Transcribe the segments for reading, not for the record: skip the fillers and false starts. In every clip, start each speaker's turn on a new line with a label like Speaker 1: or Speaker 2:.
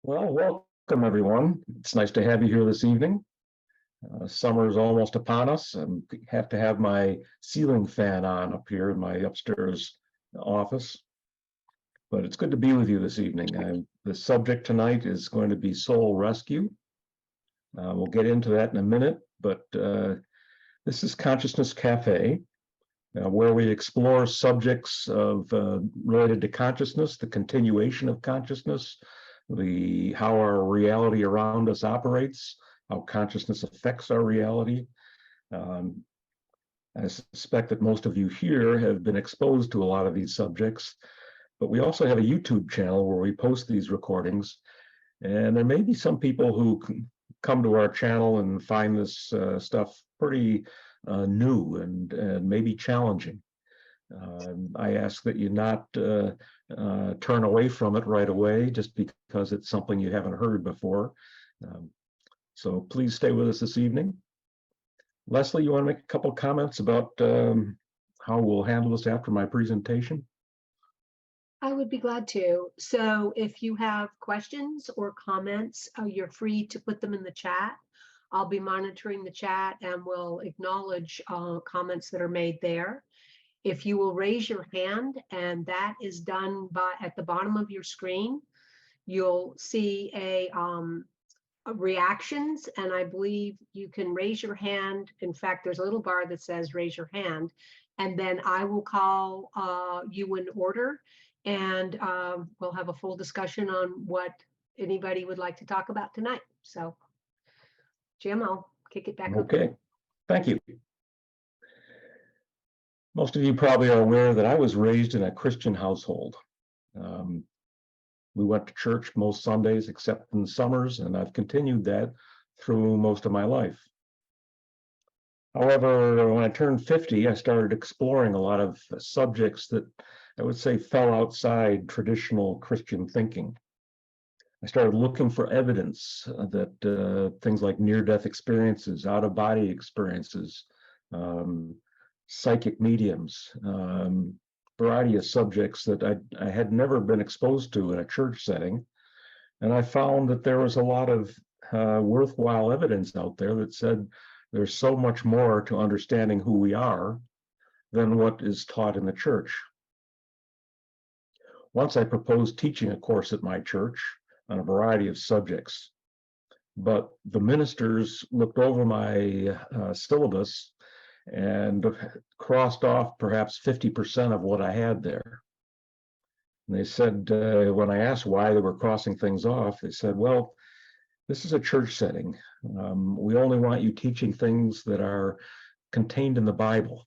Speaker 1: Well, welcome everyone. It's nice to have you here this evening. Summer is almost upon us. I have to have my ceiling fan on up here in my upstairs office. But it's good to be with you this evening. The subject tonight is going to be soul rescue. We'll get into that in a minute, but this is Consciousness Cafe, where we explore subjects related to consciousness, the continuation of consciousness, how our reality around us operates, how consciousness affects our reality. I suspect that most of you here have been exposed to a lot of these subjects, but we also have a YouTube channel where we post these recordings, and there may be some people who come to our channel and find this stuff pretty new and maybe challenging. I ask that you not turn away from it right away just because it's something you haven't heard before. So please stay with us this evening. Leslie, you want to make a couple comments about how we'll handle this after my presentation?
Speaker 2: I would be glad to. So if you have questions or comments, you're free to put them in the chat. I'll be monitoring the chat and will acknowledge comments that are made there. If you will raise your hand, and that is done at the bottom of your screen, you'll see a reactions, and I believe you can raise your hand. In fact, there's a little bar that says raise your hand, and then I will call you in order, and we'll have a full discussion on what anybody would like to talk about tonight. So, Jim, I'll kick it back over.
Speaker 1: Okay, thank you. Most of you probably are aware that I was raised in a Christian household. We went to church most Sundays except in the summers, and I've continued that through most of my life. However, when I turned 50, I started exploring a lot of subjects that I would say fell outside traditional Christian thinking. I started looking for evidence that things like near-death experiences, out-of-body experiences, psychic mediums, variety of subjects that I had never been exposed to in a church setting. And I found that there was a lot of worthwhile evidence out there that said there's so much more to understanding who we are than what is taught in the church. Once I proposed teaching a course at my church on a variety of subjects, but the ministers looked over my syllabus and crossed off perhaps 50% of what I had there. And they said, when I asked why they were crossing things off, they said, well, this is a church setting. We only want you teaching things that are contained in the Bible.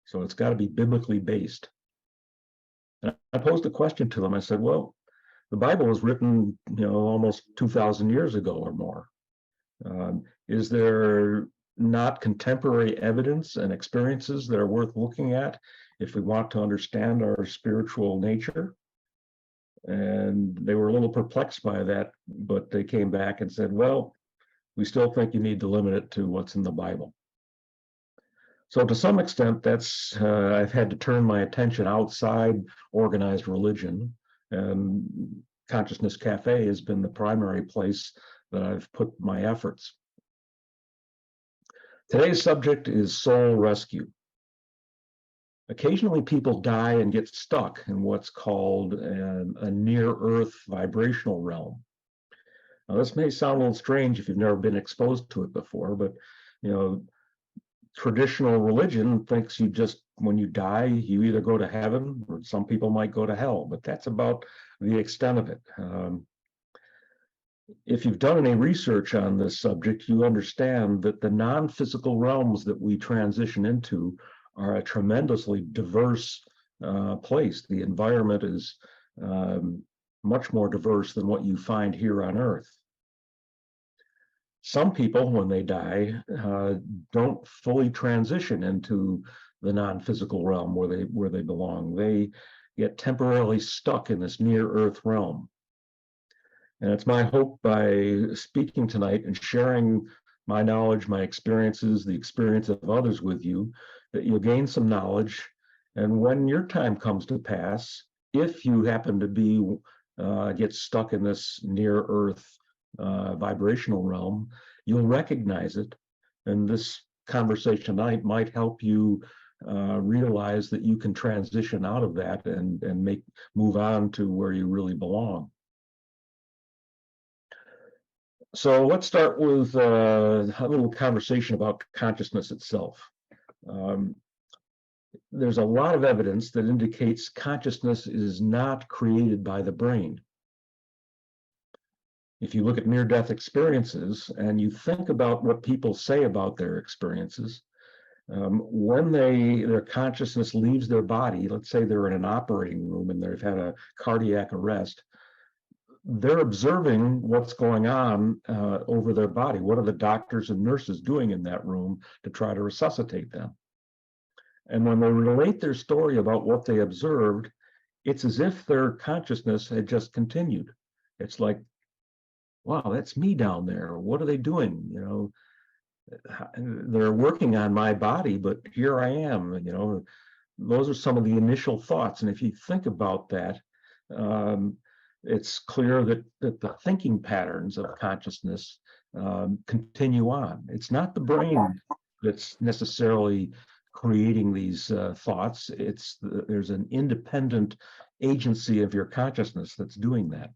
Speaker 1: So it's got to be biblically based. And I posed a question to them. I said, well, the Bible was written, almost 2,000 years ago or more. Is there not contemporary evidence and experiences that are worth looking at if we want to understand our spiritual nature? And they were a little perplexed by that, but they came back and said, well, we still think you need to limit it to what's in the Bible. So to some extent, I've had to turn my attention outside organized religion, and Consciousness Cafe has been the primary place that I've put my efforts. Today's subject is soul rescue. Occasionally people die and get stuck in what's called a near-Earth vibrational realm. Now, this may sound a little strange if you've never been exposed to it before, but traditional religion thinks when you die, you either go to heaven or some people might go to hell, but that's about the extent of it. If you've done any research on this subject, you understand that the non-physical realms that we transition into are a tremendously diverse place. The environment is much more diverse than what you find here on Earth. Some people, when they die, don't fully transition into the non-physical realm where they belong. They get temporarily stuck in this near-Earth realm. And it's my hope by speaking tonight and sharing my knowledge, my experiences, the experience of others with you, that you'll gain some knowledge. And when your time comes to pass, if you happen to be get stuck in this near Earth vibrational realm, you'll recognize it. And this conversation tonight might help you realize that you can transition out of that and move on to where you really belong. So let's start with a little conversation about consciousness itself. There's a lot of evidence that indicates consciousness is not created by the brain. If you look at near-death experiences and you think about what people say about their experiences, when their consciousness leaves their body, let's say they're in an operating room and they've had a cardiac arrest, they're observing what's going on over their body. What are the doctors and nurses doing in that room to try to resuscitate them? And when they relate their story about what they observed, it's as if their consciousness had just continued. It's like, wow, that's me down there. What are they doing? You know, they're working on my body, but here I am. You know, those are some of the initial thoughts. And if you think about that, it's clear that the thinking patterns of consciousness continue on. It's not the brain that's necessarily creating these thoughts. There's an independent agency of your consciousness that's doing that.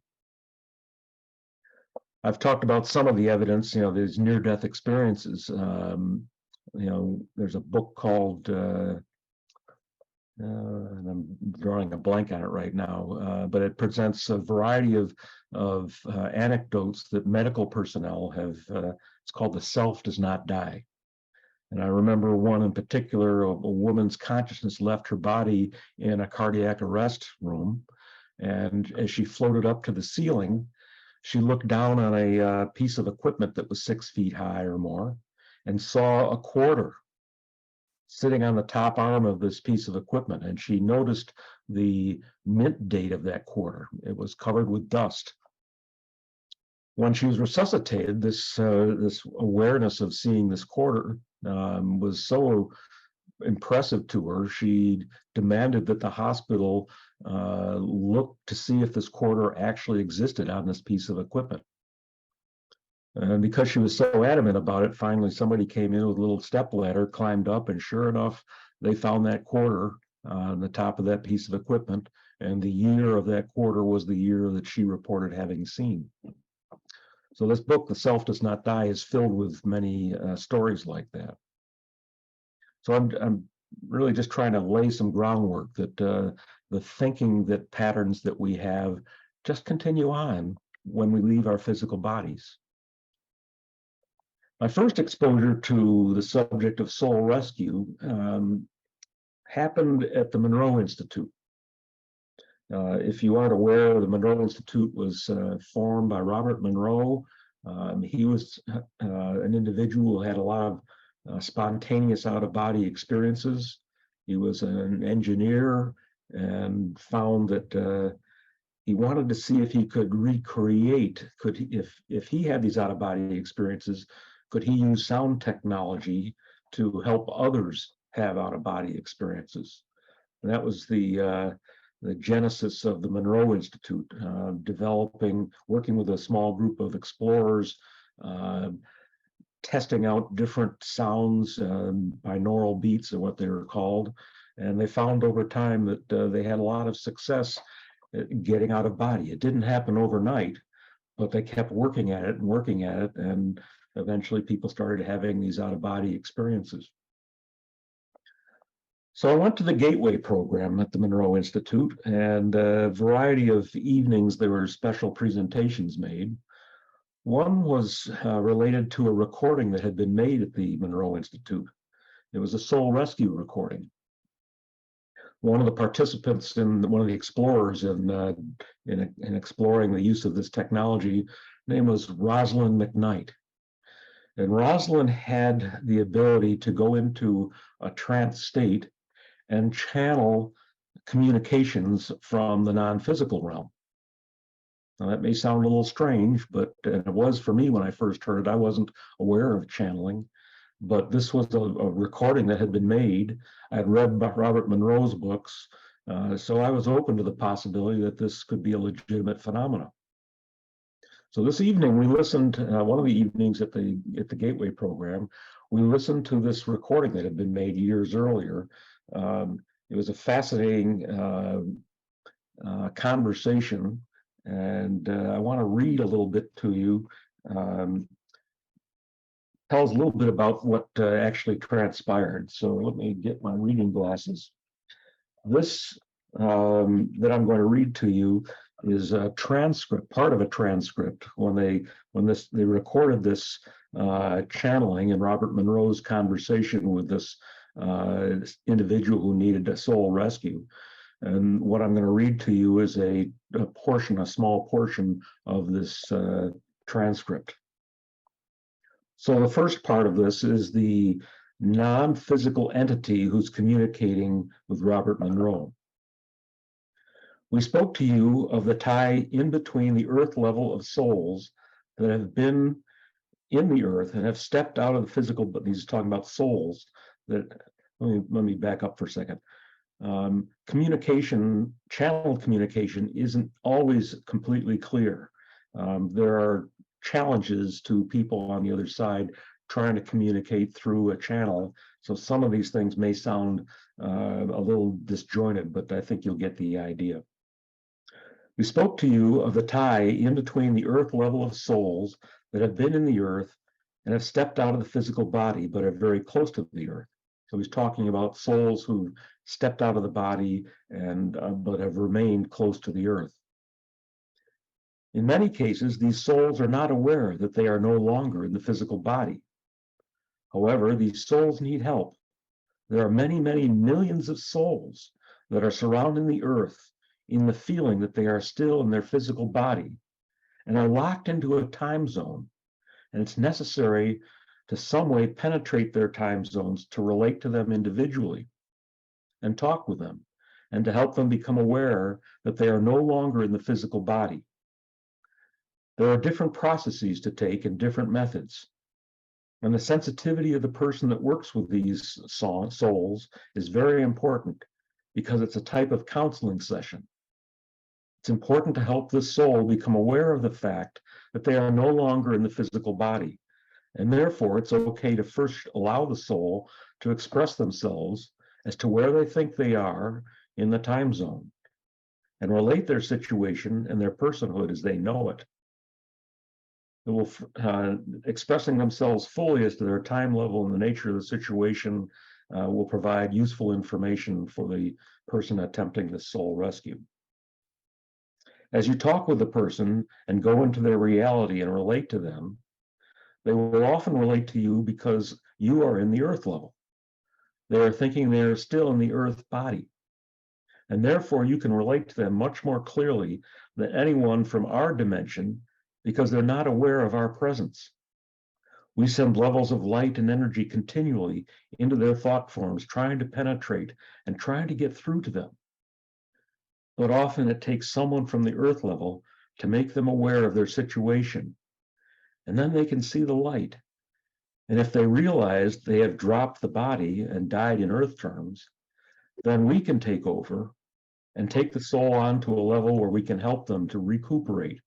Speaker 1: I've talked about some of the evidence, you know, these near-death experiences. You know, there's a book called, and I'm drawing a blank on it right now, but it presents a variety of anecdotes that medical personnel have. It's called "The Self Does Not Die." And I remember one in particular, a woman's consciousness left her body in a cardiac arrest room. And as she floated up to the ceiling, she looked down on a piece of equipment that was 6 feet high or more and saw a quarter sitting on the top arm of this piece of equipment. And she noticed the mint date of that quarter. It was covered with dust. When she was resuscitated, this awareness of seeing this quarter was so impressive to her. She demanded that the hospital look to see if this quarter actually existed on this piece of equipment. And because she was so adamant about it, finally somebody came in with a little step ladder, climbed up, and sure enough, they found that quarter on the top of that piece of equipment. And the year of that quarter was the year that she reported having seen. So this book, The Self Does Not Die, is filled with many stories like that. So I'm really just trying to lay some groundwork that the thinking that patterns that we have just continue on when we leave our physical bodies. My first exposure to the subject of soul rescue happened at the Monroe Institute. If you aren't aware, the Monroe Institute was formed by Robert Monroe. He was an individual who had a lot of spontaneous out-of-body experiences. He was an engineer and found that he wanted to see if he could recreate, if he had these out-of-body experiences, could he use sound technology to help others have out-of-body experiences? And that was the genesis of the Monroe Institute, working with a small group of explorers, testing out different sounds, binaural beats are what they were called. And they found over time that they had a lot of success at getting out of body. It didn't happen overnight, but they kept working at it, and eventually people started having these out-of-body experiences. So I went to the Gateway program at the Monroe Institute, and a variety of evenings there were special presentations made. One was related to a recording that had been made at the Monroe Institute. It was a soul rescue recording. One of the participants one of the explorers in exploring the use of this technology, her name was Rosalind McKnight. And Rosalind had the ability to go into a trance state and channel communications from the non-physical realm. Now that may sound a little strange, but it was for me when I first heard it. I wasn't aware of channeling, but this was a recording that had been made. I had read Robert Monroe's books, So I was open to the possibility that this could be a legitimate phenomenon. So this evening we listened, one of the evenings at the Gateway program, we listened to this recording that had been made years earlier. It was a fascinating conversation, and I want to read a little bit to you. Tells a little bit about what actually transpired. So let me get my reading glasses. This that I'm going to read to you is a transcript, part of a transcript when they recorded this channeling in Robert Monroe's conversation with this individual who needed a soul rescue. And what I'm going to read to you is a small portion of this transcript. So the first part of this is the non-physical entity who's communicating with Robert Monroe. We spoke to you of the tie in between the earth level of souls that have been in the earth and have stepped out of the physical, but he's talking about souls that, let me back up for a second. Channel communication isn't always completely clear. There are challenges to people on the other side trying to communicate through a channel. So some of these things may sound a little disjointed, but I think you'll get the idea. We spoke to you of the tie in between the earth level of souls that have been in the earth and have stepped out of the physical body, but are very close to the earth. So he's talking about souls who stepped out of the body and but have remained close to the earth. In many cases, these souls are not aware that they are no longer in the physical body. However, these souls need help. There are many, many millions of souls that are surrounding the earth in the feeling that they are still in their physical body and are locked into a time zone. And it's necessary to some way penetrate their time zones to relate to them individually and talk with them and to help them become aware that they are no longer in the physical body. There are different processes to take and different methods. And the sensitivity of the person that works with these souls is very important because it's a type of counseling session. It's important to help this soul become aware of the fact that they are no longer in the physical body. And therefore, it's okay to first allow the soul to express themselves as to where they think they are in the time zone and relate their situation and their personhood as they know it. It will, expressing themselves fully as to their time level and the nature of the situation will provide useful information for the person attempting this soul rescue. As you talk with the person and go into their reality and relate to them, they will often relate to you because you are in the earth level. They are thinking they are still in the earth body. And therefore, you can relate to them much more clearly than anyone from our dimension because they're not aware of our presence. We send levels of light and energy continually into their thought forms, trying to penetrate and trying to get through to them. But often it takes someone from the earth level to make them aware of their situation. And then they can see the light. And if they realize they have dropped the body and died in earth terms, then we can take over and take the soul on to a level where we can help them to recuperate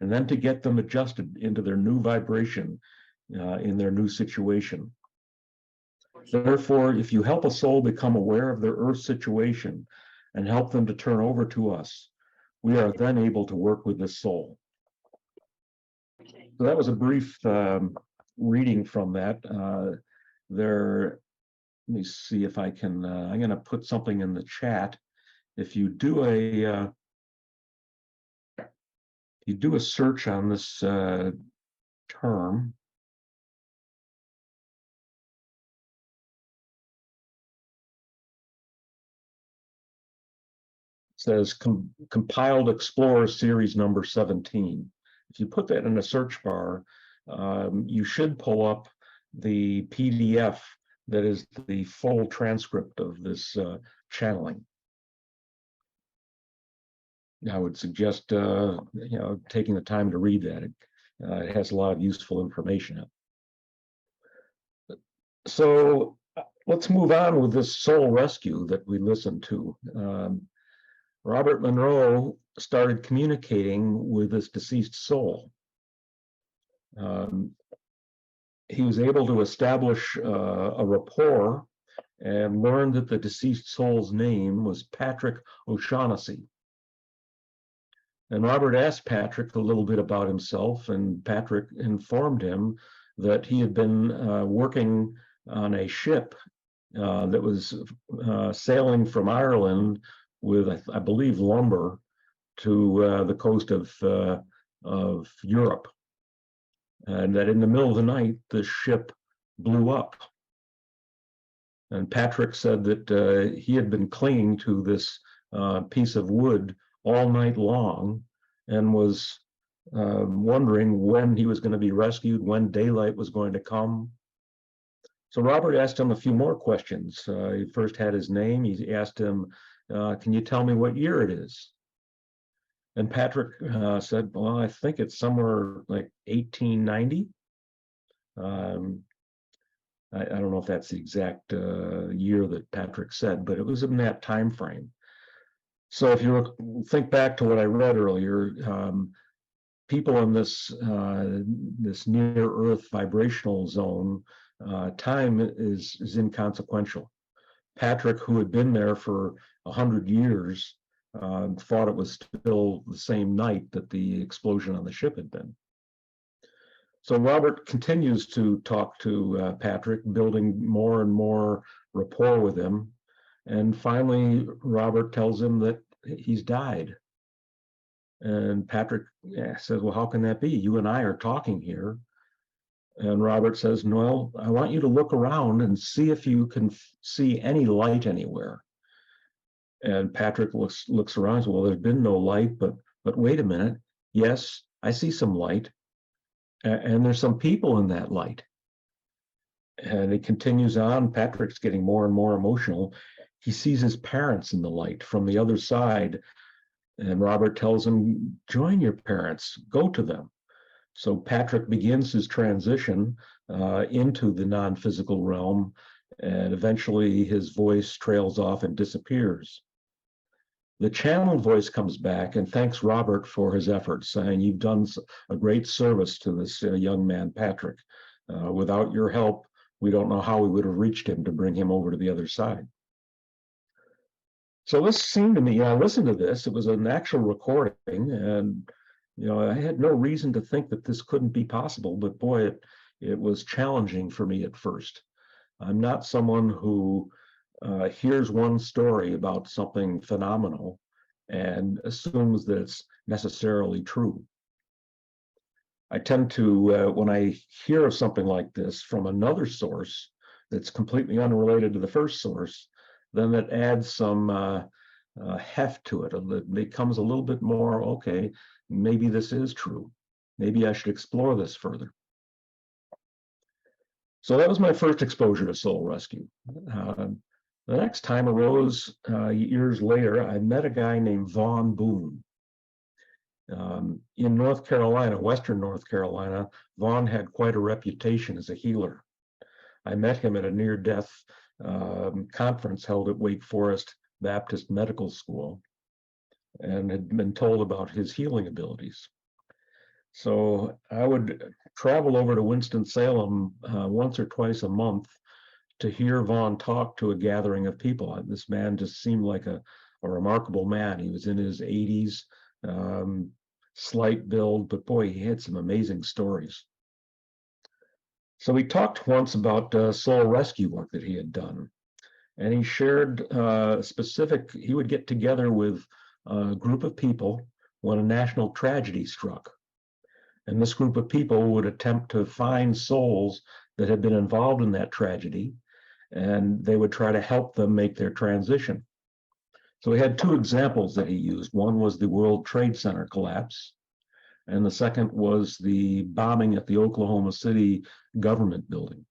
Speaker 1: and then to get them adjusted into their new vibration in their new situation. Therefore, if you help a soul become aware of their earth situation and help them to turn over to us, we are then able to work with this soul. So that was a brief reading from that. Let me see if I can, I'm going to put something in the chat. If you do a search on this term, it says compiled Explorer series number 17. If you put that in a search bar, you should pull up the PDF that is the full transcript of this channeling. I would suggest taking the time to read that. It has a lot of useful information in it. So let's move on with this soul rescue that we listened to. Robert Monroe started communicating with this deceased soul. Um, he was able to establish a rapport and learned that the deceased soul's name was Patrick O'Shaughnessy. And Robert asked Patrick a little bit about himself, and Patrick informed him that he had been working on a ship that was sailing from Ireland with, I believe, lumber to the coast of Europe. And that in the middle of the night, the ship blew up. And Patrick said that he had been clinging to this piece of wood all night long and was wondering when he was going to be rescued, when daylight was going to come. So Robert asked him a few more questions. He first had his name. He asked him, can you tell me what year it is? And Patrick said, well, I think it's somewhere like 1890. I don't know if that's the exact year that Patrick said, but it was in that time frame. So if you think back to what I read earlier, people in this near Earth vibrational zone, time is inconsequential. Patrick, who had been there for 100 years, thought it was still the same night that the explosion on the ship had been. So Robert continues to talk to Patrick, building more and more rapport with him. And finally, Robert tells him that he's died. And Patrick says, well, how can that be? You and I are talking here. And Robert says, well, I want you to look around and see if you can see any light anywhere. And Patrick looks around and says, well, there's been no light, but wait a minute. Yes, I see some light. And there's some people in that light. And it continues on. Patrick's getting more and more emotional. He sees his parents in the light from the other side. And Robert tells him, join your parents, go to them. So Patrick begins his transition into the non-physical realm, and eventually his voice trails off and disappears. The channeled voice comes back and thanks Robert for his efforts, saying, you've done a great service to this young man, Patrick. Without your help, we don't know how we would have reached him to bring him over to the other side. So this seemed to me, I listened to this, it was an actual recording, and I had no reason to think that this couldn't be possible, but boy, it was challenging for me at first. I'm not someone who hears one story about something phenomenal and assumes that it's necessarily true. I tend to, when I hear of something like this from another source that's completely unrelated to the first source, then it adds some heft to it. It becomes a little bit more, okay, maybe this is true. Maybe I should explore this further. So that was my first exposure to soul rescue. The next time arose years later. I met a guy named Vaughn Boone. In North Carolina, Western North Carolina, Vaughn had quite a reputation as a healer. I met him at a near-death conference held at Wake Forest Baptist Medical School and had been told about his healing abilities. So I would travel over to Winston-Salem once or twice a month to hear Vaughn talk to a gathering of people. This man just seemed like a remarkable man. He was in his 80s, slight build, but boy, he had some amazing stories. So we talked once about soul rescue work that he had done. And he shared he would get together with a group of people when a national tragedy struck. And this group of people would attempt to find souls that had been involved in that tragedy, and they would try to help them make their transition. So he had two examples that he used. One was the World Trade Center collapse, and the second was the bombing at the Oklahoma City government building.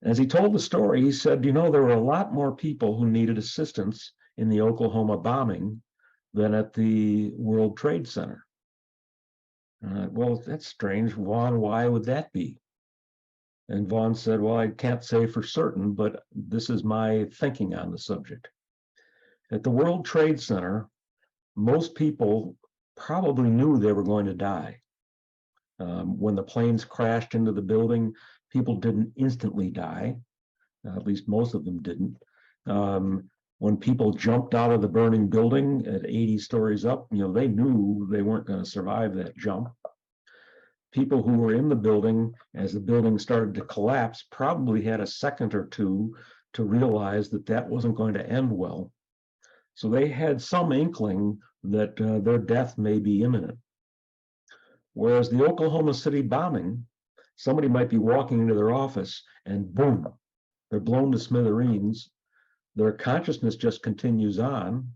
Speaker 1: As he told the story, he said, there were a lot more people who needed assistance in the Oklahoma bombing than at the World Trade Center. Well, that's strange. Vaughn, why would that be? And Vaughn said, well, I can't say for certain, but this is my thinking on the subject. At the World Trade Center, most people probably knew they were going to die. When the planes crashed into the building, people didn't instantly die. At least most of them didn't. When people jumped out of the burning building at 80 stories up, they knew they weren't going to survive that jump. People who were in the building as the building started to collapse probably had a second or two to realize that that wasn't going to end well. So they had some inkling that their death may be imminent. Whereas the Oklahoma City bombing, somebody might be walking into their office and boom, they're blown to smithereens. Their consciousness just continues on.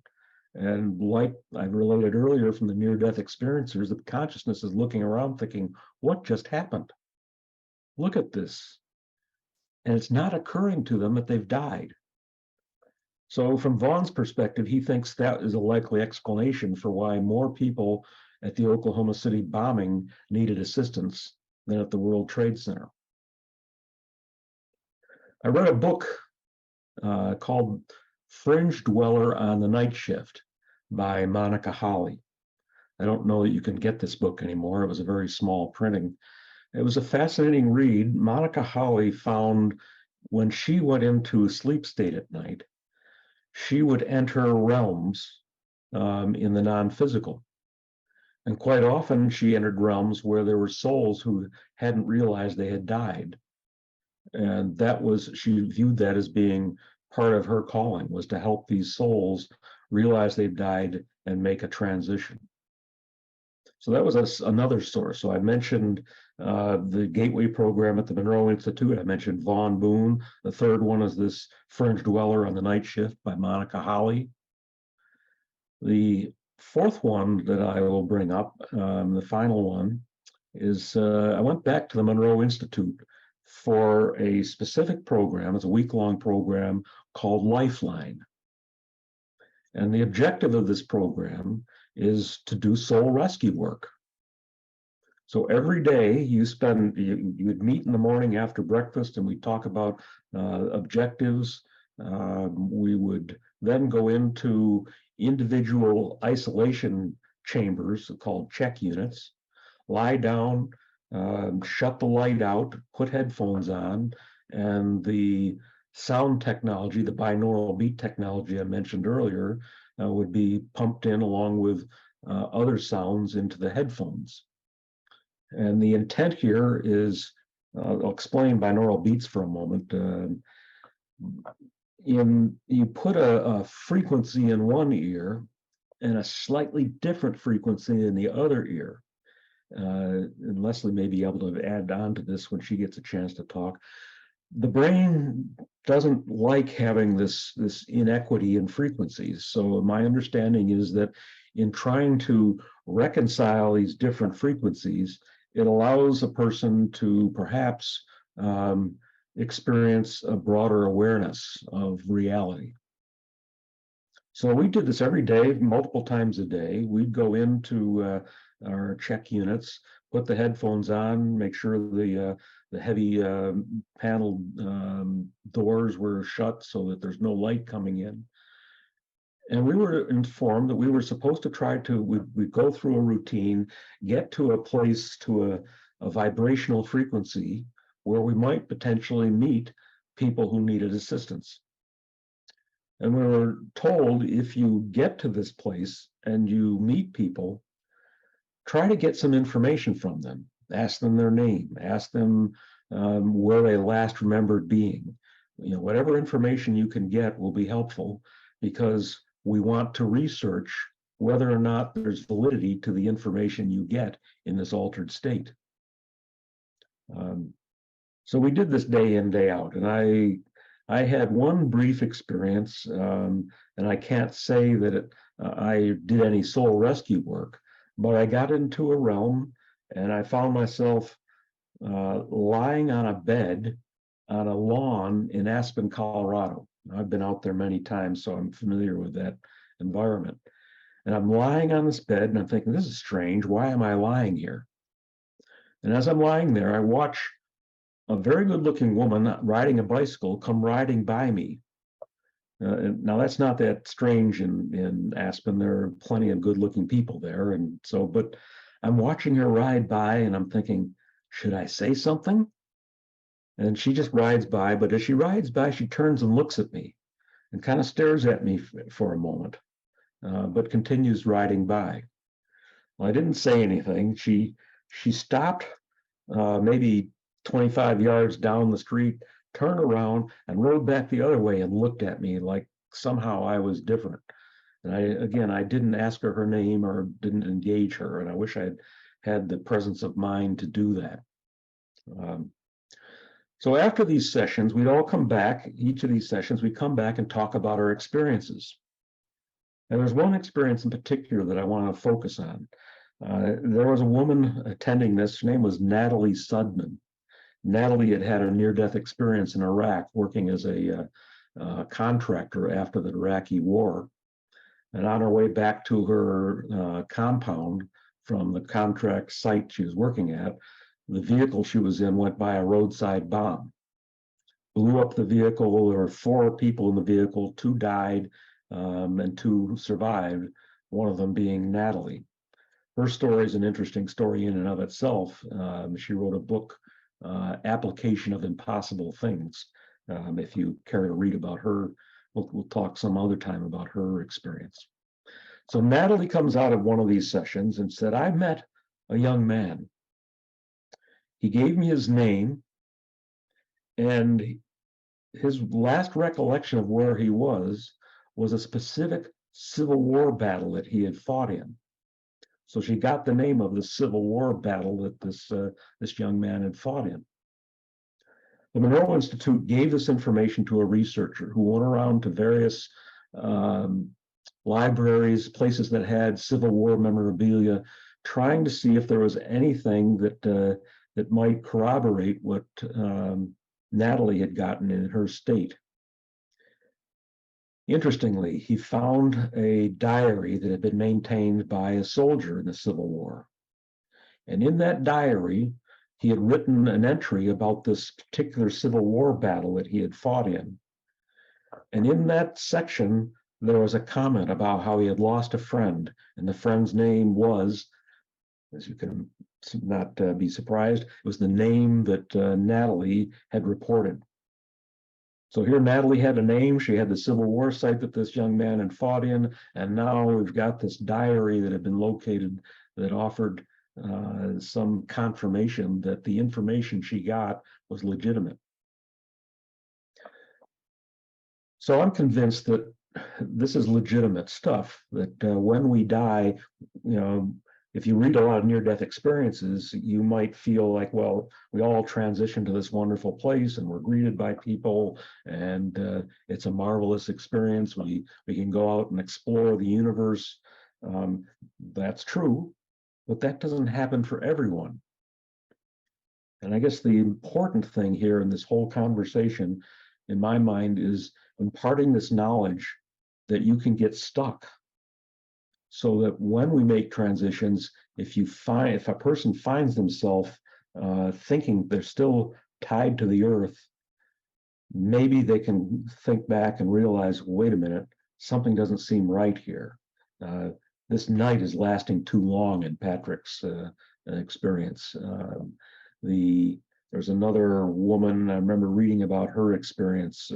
Speaker 1: And like I related earlier from the near-death experiencers, the consciousness is looking around thinking, what just happened? Look at this. And it's not occurring to them that they've died. So from Vaughn's perspective, he thinks that is a likely explanation for why more people at the Oklahoma City bombing needed assistance than at the World Trade Center. I read a book called Fringe Dweller on the Night Shift by Monica Hawley. I don't know that you can get this book anymore. It was a very small printing. It was a fascinating read. Monica Hawley found when she went into a sleep state at night, she would enter realms in the non-physical. And quite often she entered realms where there were souls who hadn't realized they had died. And she viewed that as being part of her calling, was to help these souls realize they've died and make a transition. So that was another source. So I mentioned the Gateway program at the Monroe Institute. I mentioned Vaughn Boone. The third one is this Fringe Dweller on the Night Shift by Monica Hawley. The fourth one that I will bring up, the final one, is I went back to the Monroe Institute for a specific program. It's a week-long program called Lifeline. And the objective of this program is to do soul rescue work. So every day you would meet in the morning after breakfast and we'd talk about objectives. We would then go into individual isolation chambers called check units, lie down, shut the light out, put headphones on, and the sound technology, the binaural beat technology I mentioned earlier, would be pumped in along with other sounds into the headphones. And the intent here is, I'll explain binaural beats for a moment. You put a frequency in one ear and a slightly different frequency in the other ear. And Leslie may be able to add on to this when she gets a chance to talk. The brain doesn't like having this inequity in frequencies. So my understanding is that in trying to reconcile these different frequencies, it allows a person to perhaps experience a broader awareness of reality. So we did this every day, multiple times a day. We'd go into our check units, put the headphones on, make sure the heavy paneled doors were shut so that there's no light coming in. And we were informed that we were supposed to we'd go through a routine, get to a place, to a vibrational frequency where we might potentially meet people who needed assistance. And we were told, if you get to this place and you meet people, try to get some information from them. Ask them their name, ask them where they last remembered being. Whatever information you can get will be helpful, because we want to research whether or not there's validity to the information you get in this altered state. So we did this day in, day out, and I had one brief experience, and I can't say that I did any soul rescue work, but I got into a realm and I found myself lying on a bed on a lawn in Aspen, Colorado. I've been out there many times, so I'm familiar with that environment. And I'm lying on this bed and I'm thinking, this is strange. Why am I lying here? And as I'm lying there, I watch a very good looking woman riding a bicycle come riding by me. Now that's not that strange in Aspen. There are plenty of good-looking people there, and so. But I'm watching her ride by, and I'm thinking, should I say something? And she just rides by. But as she rides by, she turns and looks at me, and kind of stares at me for a moment, but continues riding by. Well, I didn't say anything. She stopped maybe 25 yards down the street, turned around and rode back the other way and looked at me like somehow I was different. And I didn't ask her her name or didn't engage her. And I wish I'd had the presence of mind to do that. So after these sessions, we'd all come back, each of these sessions, we'd come back and talk about our experiences. And there's one experience in particular that I want to focus on. There was a woman attending this. Her name was Natalie Sudman. Natalie had had a near-death experience in Iraq, working as a contractor after the Iraqi war. And on her way back to her compound from the contract site she was working at, the vehicle she was in went by a roadside bomb. Blew up the vehicle. There were 4 people in the vehicle, 2 died and 2 survived, one of them being Natalie. Her story is an interesting story in and of itself. She wrote a book, Application of Impossible Things. If you care to read about her, we'll talk some other time about her experience. So Natalie comes out of one of these sessions and said, I met a young man. He gave me his name, and his last recollection of where he was a specific Civil War battle that he had fought in. So she got the name of the Civil War battle that this young man had fought in. The Monroe Institute gave this information to a researcher who went around to various libraries, places that had Civil War memorabilia, trying to see if there was anything that might corroborate what Natalie had gotten in her state. Interestingly, he found a diary that had been maintained by a soldier in the Civil War. And in that diary, he had written an entry about this particular Civil War battle that he had fought in. And in that section, there was a comment about how he had lost a friend, and the friend's name was, as you can not be surprised, it was the name that Natalie had reported. So here Natalie had a name, she had the Civil War site that this young man had fought in, and now we've got this diary that had been located that offered some confirmation that the information she got was legitimate. So I'm convinced that this is legitimate stuff, that when we die, if you read a lot of near-death experiences, you might feel like, well, we all transition to this wonderful place and we're greeted by people and it's a marvelous experience. We can go out and explore the universe. That's true, but that doesn't happen for everyone. And I guess the important thing here in this whole conversation, in my mind, is imparting this knowledge that you can get stuck. So that when we make transitions, if a person finds themselves thinking they're still tied to the earth, maybe they can think back and realize, wait a minute, something doesn't seem right here. This night is lasting too long in Patrick's experience. There's another woman, I remember reading about her experience.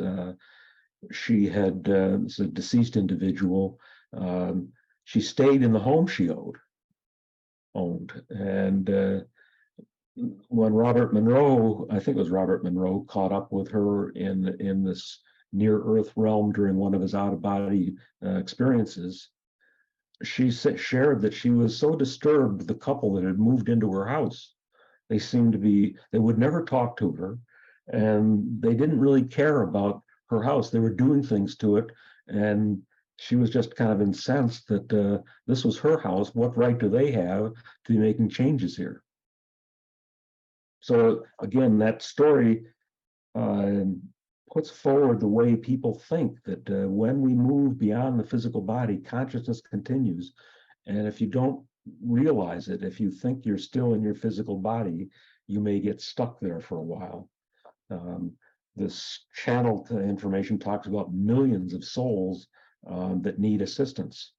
Speaker 1: She had, it's a deceased individual, she stayed in the home she owned. And when Robert Monroe, I think it was Robert Monroe, caught up with her in this near-Earth realm during one of his out-of-body experiences, she shared that she was so disturbed, the couple that had moved into her house. They seemed to be, they would never talk to her, and they didn't really care about her house. They were doing things to it, and she was just kind of incensed that this was her house. What right do they have to be making changes here? So again, that story puts forward the way people think that when we move beyond the physical body, consciousness continues. And if you don't realize it, if you think you're still in your physical body, you may get stuck there for a while. this channeled information talks about millions of souls that need assistance.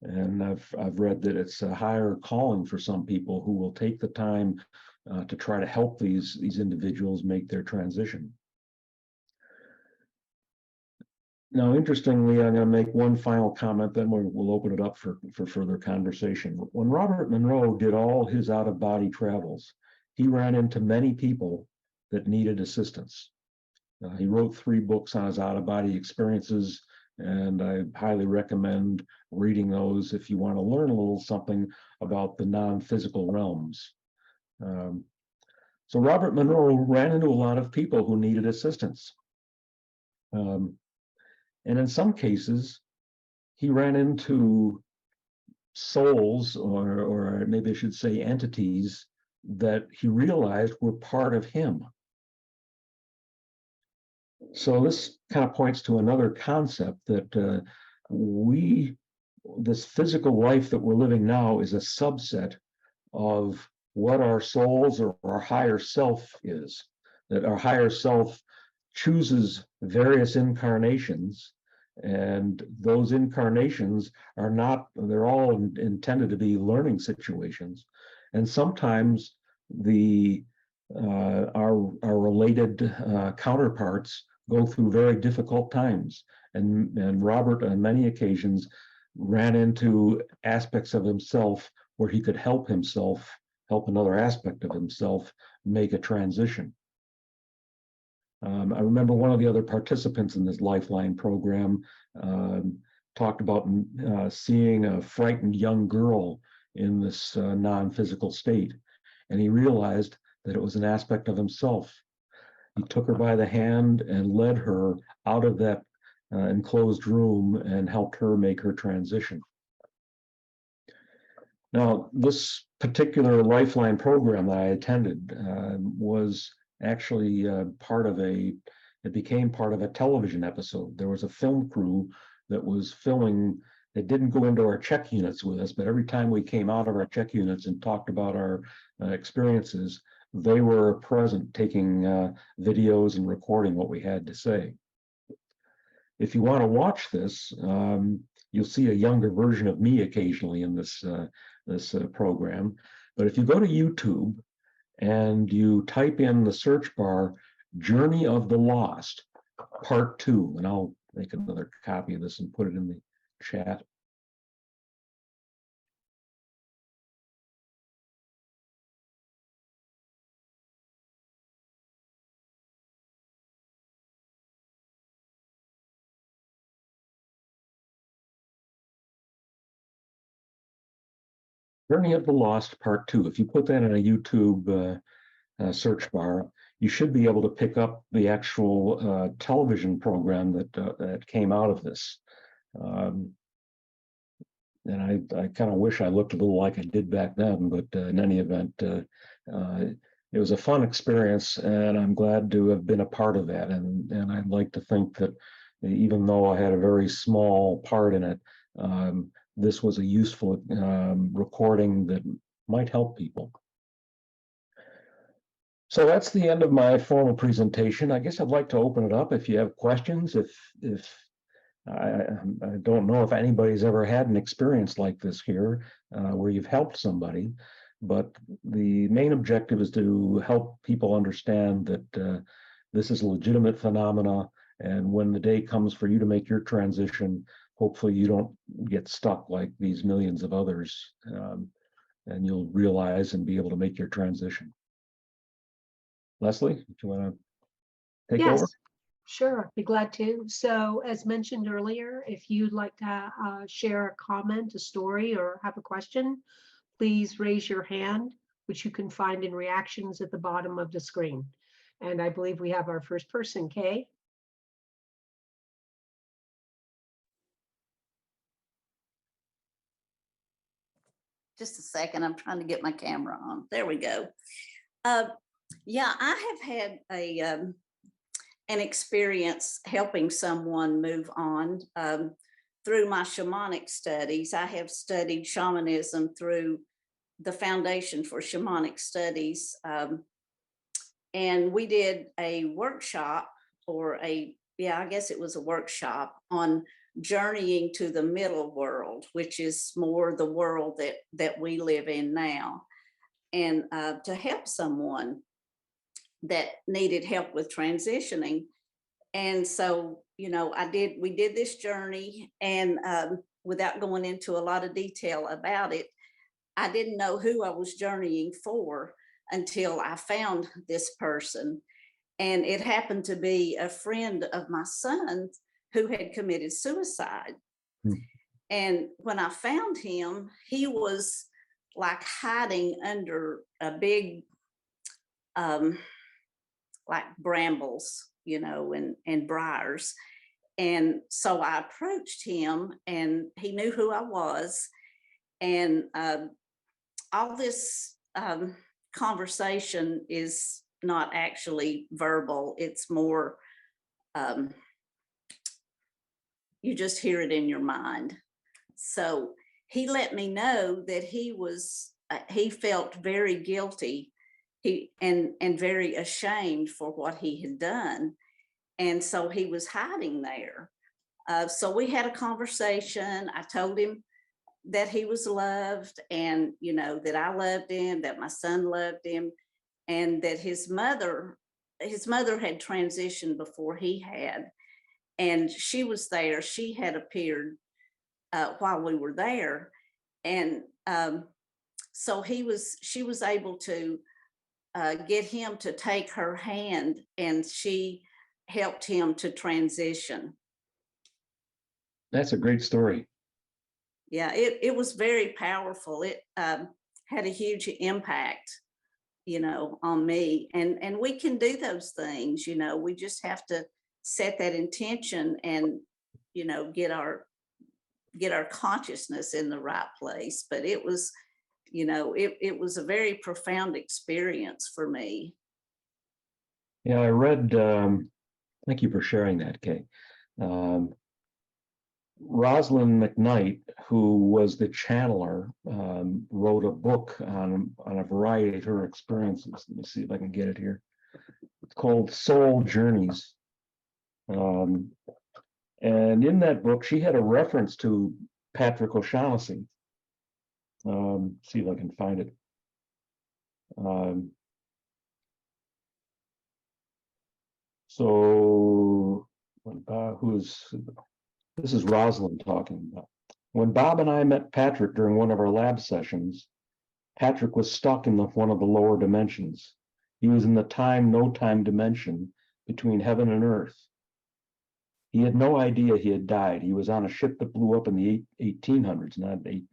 Speaker 1: And I've read that it's a higher calling for some people who will take the time to try to help these individuals make their transition. Now, interestingly, I'm going to make one final comment, then we'll open it up for further conversation. When Robert Monroe did all his out-of-body travels, he ran into many people that needed assistance. He wrote 3 books on his out-of-body experiences, and I highly recommend reading those if you want to learn a little something about the non-physical realms. So Robert Monroe ran into a lot of people who needed assistance. And in some cases, he ran into souls, or maybe I should say entities, that he realized were part of him. So this kind of points to another concept that this physical life that we're living now is a subset of what our souls or our higher self is, that our higher self chooses various incarnations, and those incarnations are not, they're all intended to be learning situations. And sometimes our related counterparts go through very difficult times. And Robert, on many occasions, ran into aspects of himself where he could help another aspect of himself make a transition. I remember one of the other participants in this Lifeline program talked about seeing a frightened young girl in this non-physical state. And he realized that it was an aspect of himself. He took her by the hand and led her out of that enclosed room and helped her make her transition. Now, this particular Lifeline program that I attended was actually it became part of a television episode. There was a film crew that was filming. It didn't go into our check units with us, but every time we came out of our check units and talked about our experiences, they were present taking videos and recording what we had to say. If you want to watch this, you'll see a younger version of me occasionally in this program. But if you go to YouTube and you type in the search bar, Journey of the Lost, Part 2, and I'll make another copy of this and put it in the chat. Journey of the Lost, Part 2. If you put that in a YouTube search bar, you should be able to pick up the actual television program that came out of this. And I kind of wish I looked a little like I did back then, but in any event, it was a fun experience, and I'm glad to have been a part of that. And I'd like to think that even though I had a very small part in it, this was a useful recording that might help people. So that's the end of my formal presentation. I guess I'd like to open it up if you have questions. If I don't know if anybody's ever had an experience like this here, where you've helped somebody, but the main objective is to help people understand that this is a legitimate phenomena, and when the day comes for you to make your transition, hopefully you don't get stuck like these millions of others, and you'll realize and be able to make your transition. Leslie, do you want to take over?
Speaker 2: Yes, sure, be glad to. So as mentioned earlier, if you'd like to share a comment, a story, or have a question, please raise your hand, which you can find in reactions at the bottom of the screen. And I believe we have our first person, Kay.
Speaker 3: Just a second, I'm trying to get my camera on. There we go. Yeah, I have had an experience helping someone move on through my shamanic studies. I have studied shamanism through the Foundation for Shamanic Studies. And we did a workshop I guess it was a workshop on journeying to the middle world, which is more the world that we live in now, and to help someone that needed help with transitioning. And so, we did this journey, and without going into a lot of detail about it, I didn't know who I was journeying for until I found this person. And it happened to be a friend of my son who had committed suicide.
Speaker 1: Hmm.
Speaker 3: And when I found him, he was like hiding under a big, like brambles, and briars. And so I approached him, and he knew who I was. And all this conversation is not actually verbal. It's more, you just hear it in your mind. So he let me know that he felt very guilty and very ashamed for what he had done. And so he was hiding there. So we had a conversation. I told him that he was loved, and, that I loved him, that my son loved him, and that his mother had transitioned before he had. And she was there. She had appeared while we were there. And so she was able to get him to take her hand, and she helped him to transition.
Speaker 1: That's a great story.
Speaker 3: Yeah, it was very powerful. It had a huge impact, on me. And we can do those things, we just have to set that intention and, get our consciousness in the right place. But it was, it was a very profound experience for me.
Speaker 1: Yeah, I read, thank you for sharing that, Kay. Rosalind McKnight, who was the channeler, wrote a book on a variety of her experiences. Let me see if I can get it here. It's called Soul Journeys. And in that book, she had a reference to Patrick O'Shaughnessy. See if I can find it. So, this is Rosalind talking about. When Bob and I met Patrick during one of our lab sessions, Patrick was stuck in one of the lower dimensions. He was in the no time dimension between heaven and earth. He had no idea he had died. He was on a ship that blew up in the 1800s, late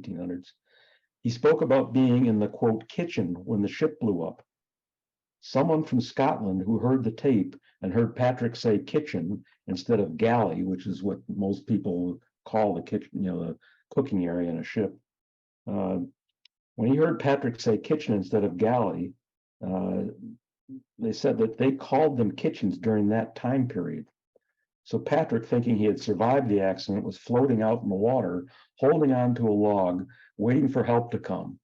Speaker 1: 1800s. He spoke about being in the, quote, kitchen when the ship blew up. Someone from Scotland who heard the tape and heard Patrick say kitchen instead of galley, which is what most people call the kitchen, the cooking area in a ship. When he heard Patrick say kitchen instead of galley, they said that they called them kitchens during that time period. So Patrick, thinking he had survived the accident, was floating out in the water, holding on to a log, waiting for help to come.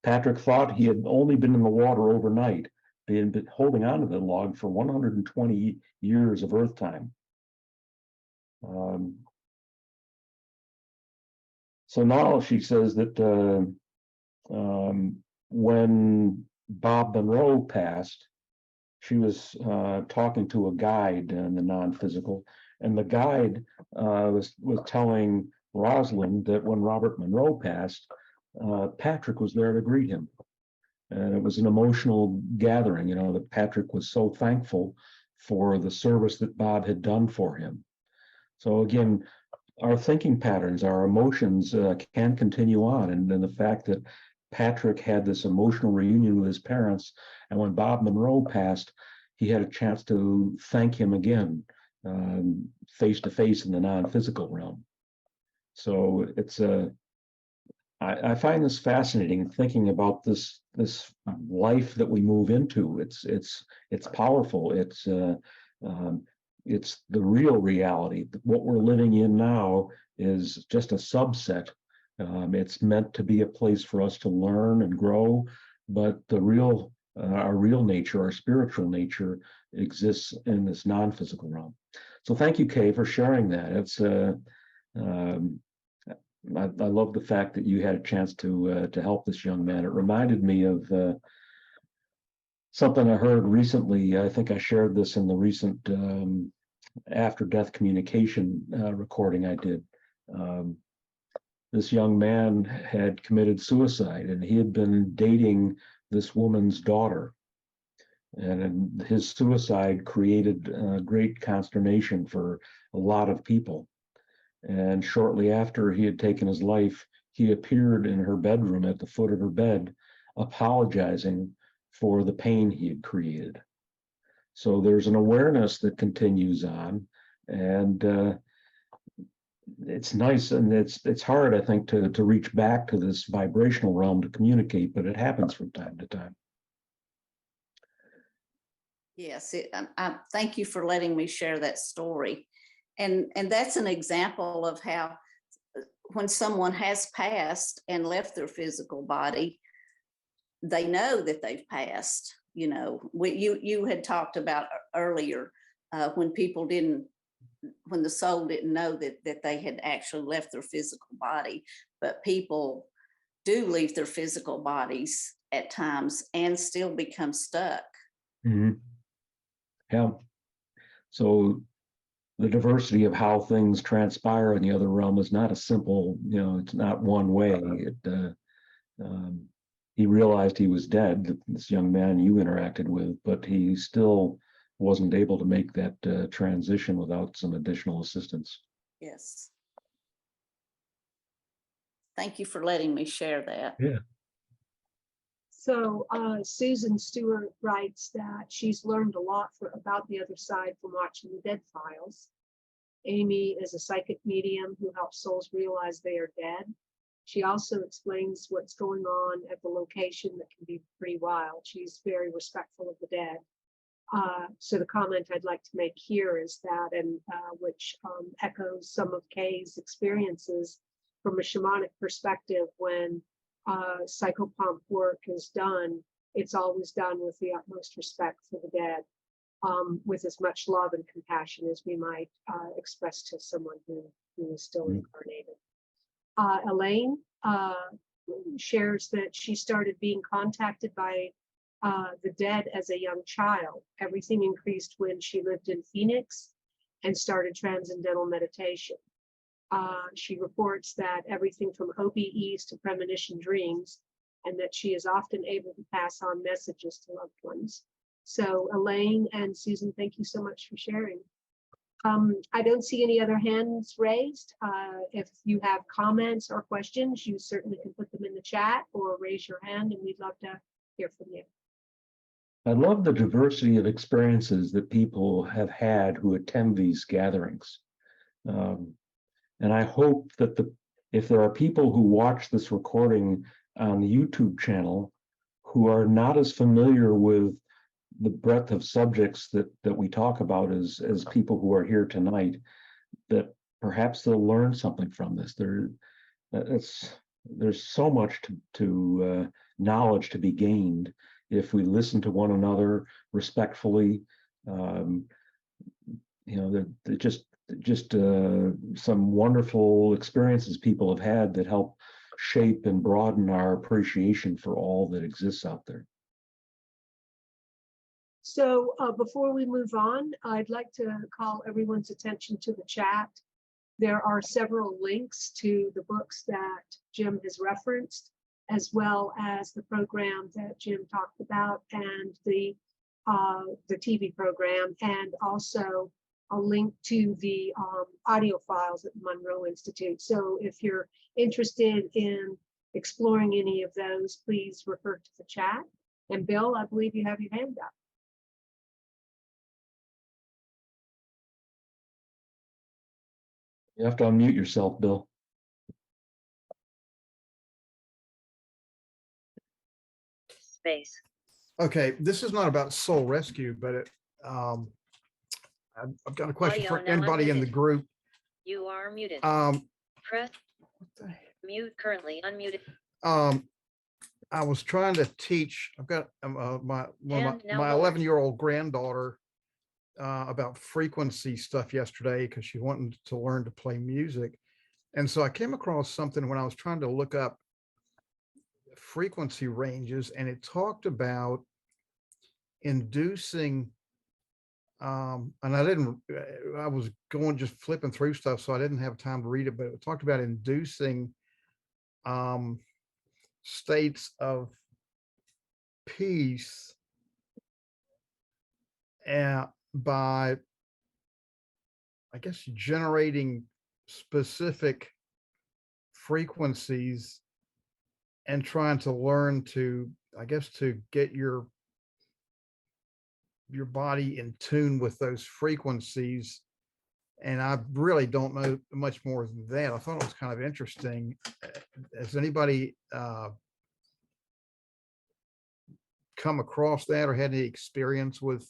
Speaker 1: Patrick thought he had only been in the water overnight. They had been holding on to the log for 120 years of Earth time. So now she says that when Bob Monroe passed, she was talking to a guide in the non-physical, and the guide was telling Rosalind that when Robert Monroe passed, Patrick was there to greet him. And it was an emotional gathering, that Patrick was so thankful for the service that Bob had done for him. So again, our thinking patterns, our emotions can continue on. And then the fact that Patrick had this emotional reunion with his parents, and when Bob Monroe passed, he had a chance to thank him again, face to face in the non-physical realm. So it's I find this fascinating, thinking about this life that we move into. It's powerful. It's the real reality. What we're living in now is just a subset. It's meant to be a place for us to learn and grow, but the real our real nature, our spiritual nature exists in this non-physical realm. So thank you, Kay, for sharing that. It's I love the fact that you had a chance to help this young man. It reminded me of something I heard recently. I think I shared this in the recent after-death communication recording I did. This young man had committed suicide, and he had been dating this woman's daughter. And his suicide created great consternation for a lot of people. And shortly after he had taken his life, he appeared in her bedroom at the foot of her bed, apologizing for the pain he had created. So there's an awareness that continues on, and it's nice, and it's hard, I think, to reach back to this vibrational realm to communicate, but it happens from time to time.
Speaker 3: Yes, I thank you for letting me share that story. And that's an example of how when someone has passed and left their physical body, they know that they've passed. You know, you had talked about earlier when people didn't, when the soul didn't know that they had actually left their physical body, but people do leave their physical bodies at times and still become stuck.
Speaker 1: Mm-hmm. Yeah. So the diversity of how things transpire in the other realm is not a simple, it's not one way. He realized he was dead, this young man you interacted with, but he still wasn't able to make that transition without some additional assistance.
Speaker 3: Yes. Thank you for letting me share that.
Speaker 1: Yeah.
Speaker 2: So Susan Stewart writes that she's learned a lot about the other side from watching the Dead Files. Amy is a psychic medium who helps souls realize they are dead. She also explains what's going on at the location that can be pretty wild. She's very respectful of the dead. So the comment I'd like to make here is that, and which echoes some of Kay's experiences from a shamanic perspective. When psychopomp work is done, it's always done with the utmost respect for the dead, with as much love and compassion as we might express to someone who is still incarnated. Elaine shares that she started being contacted by the dead as a young child. Everything increased when she lived in Phoenix and started transcendental meditation. She reports that everything from OBEs to premonition dreams, and that she is often able to pass on messages to loved ones. So Elaine and Susan, thank you so much for sharing. I don't see any other hands raised. If you have comments or questions, you certainly can put them in the chat or raise your hand, and we'd love to hear from you.
Speaker 1: I love the diversity of experiences that people have had who attend these gatherings. And I hope that if there are people who watch this recording on the YouTube channel who are not as familiar with the breadth of subjects that we talk about as people who are here tonight, that perhaps they'll learn something from this. There's so much to knowledge to be gained if we listen to one another respectfully. Just some wonderful experiences people have had that help shape and broaden our appreciation for all that exists out there.
Speaker 2: So before we move on, I'd like to call everyone's attention to the chat. There are several links to the books that Jim has referenced, as well as the program that Jim talked about, and the TV program, and also a link to the audio files at the Monroe Institute. So if you're interested in exploring any of those, please refer to the chat. And Bill, I believe you have your hand up.
Speaker 1: You have to unmute yourself, Bill.
Speaker 4: Space.
Speaker 5: Okay, this is not about soul rescue, but I've got a question
Speaker 4: Audio
Speaker 5: for
Speaker 4: now
Speaker 5: anybody in the
Speaker 4: unmuted.
Speaker 5: group.
Speaker 4: You are muted. Press
Speaker 5: What the heck?
Speaker 4: mute currently unmuted.
Speaker 5: I was trying to teach, I've got my
Speaker 4: Jim, no
Speaker 5: my
Speaker 4: more.
Speaker 5: 11-year-old granddaughter about frequency stuff yesterday because she wanted to learn to play music. And so I came across something when I was trying to look up frequency ranges, and it talked about inducing, and I was going just flipping through stuff, so I didn't have time to read it, but it talked about inducing states of peace by, I guess, generating specific frequencies and trying to learn to, I guess, to get your body in tune with those frequencies. And I really don't know much more than that. I thought it was kind of interesting. Has anybody come across that or had any experience with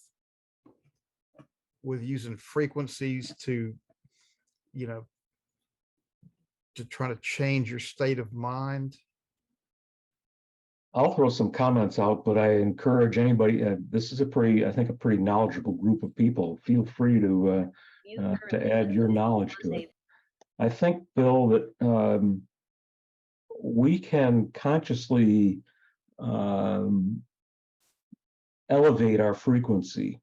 Speaker 5: using frequencies to, you know, to try to change your state of mind?
Speaker 1: I'll throw some comments out, but I encourage anybody, this is I think a pretty knowledgeable group of people. Feel free to add your knowledge to it. I think, Bill, that we can consciously elevate our frequency.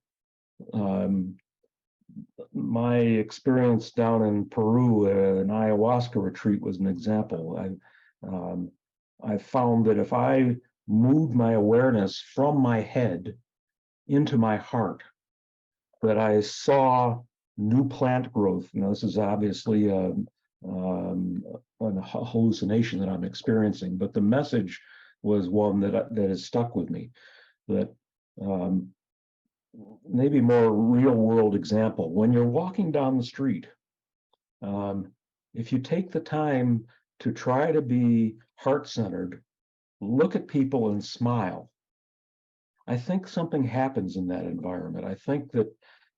Speaker 1: My experience down in Peru, an ayahuasca retreat was an example. I found that if I moved my awareness from my head into my heart, that I saw new plant growth. Now, this is obviously a hallucination that I'm experiencing, but the message was one that has stuck with me. That maybe more real world example. When you're walking down the street, if you take the time to try to be heart-centered, look at people and smile, I think something happens in that environment. I think that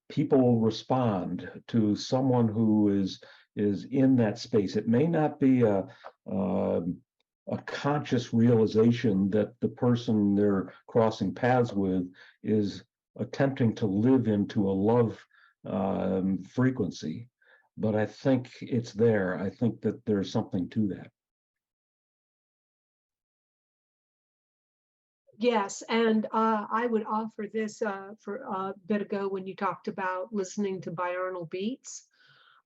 Speaker 1: people respond to someone who is in that space. It may not be a conscious realization that the person they're crossing paths with is attempting to live into a love frequency, but I think it's there. I think that there's something to that.
Speaker 2: Yes, and I would offer this for a bit ago when you talked about listening to binaural beats.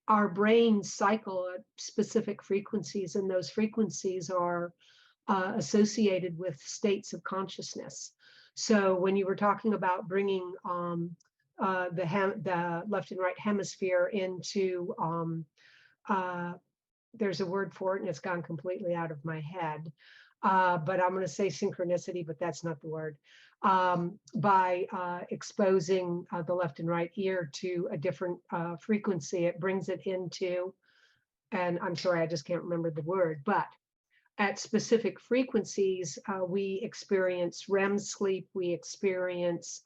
Speaker 2: Our brains cycle at specific frequencies, and those frequencies are associated with states of consciousness. So when you were talking about bringing the left and right hemisphere into, there's a word for it and it's gone completely out of my head, but I'm going to say synchronicity, but that's not the word. By exposing the left and right ear to a different frequency, it brings it into, and I'm sorry, I just can't remember the word, but at specific frequencies, we experience REM sleep, we experience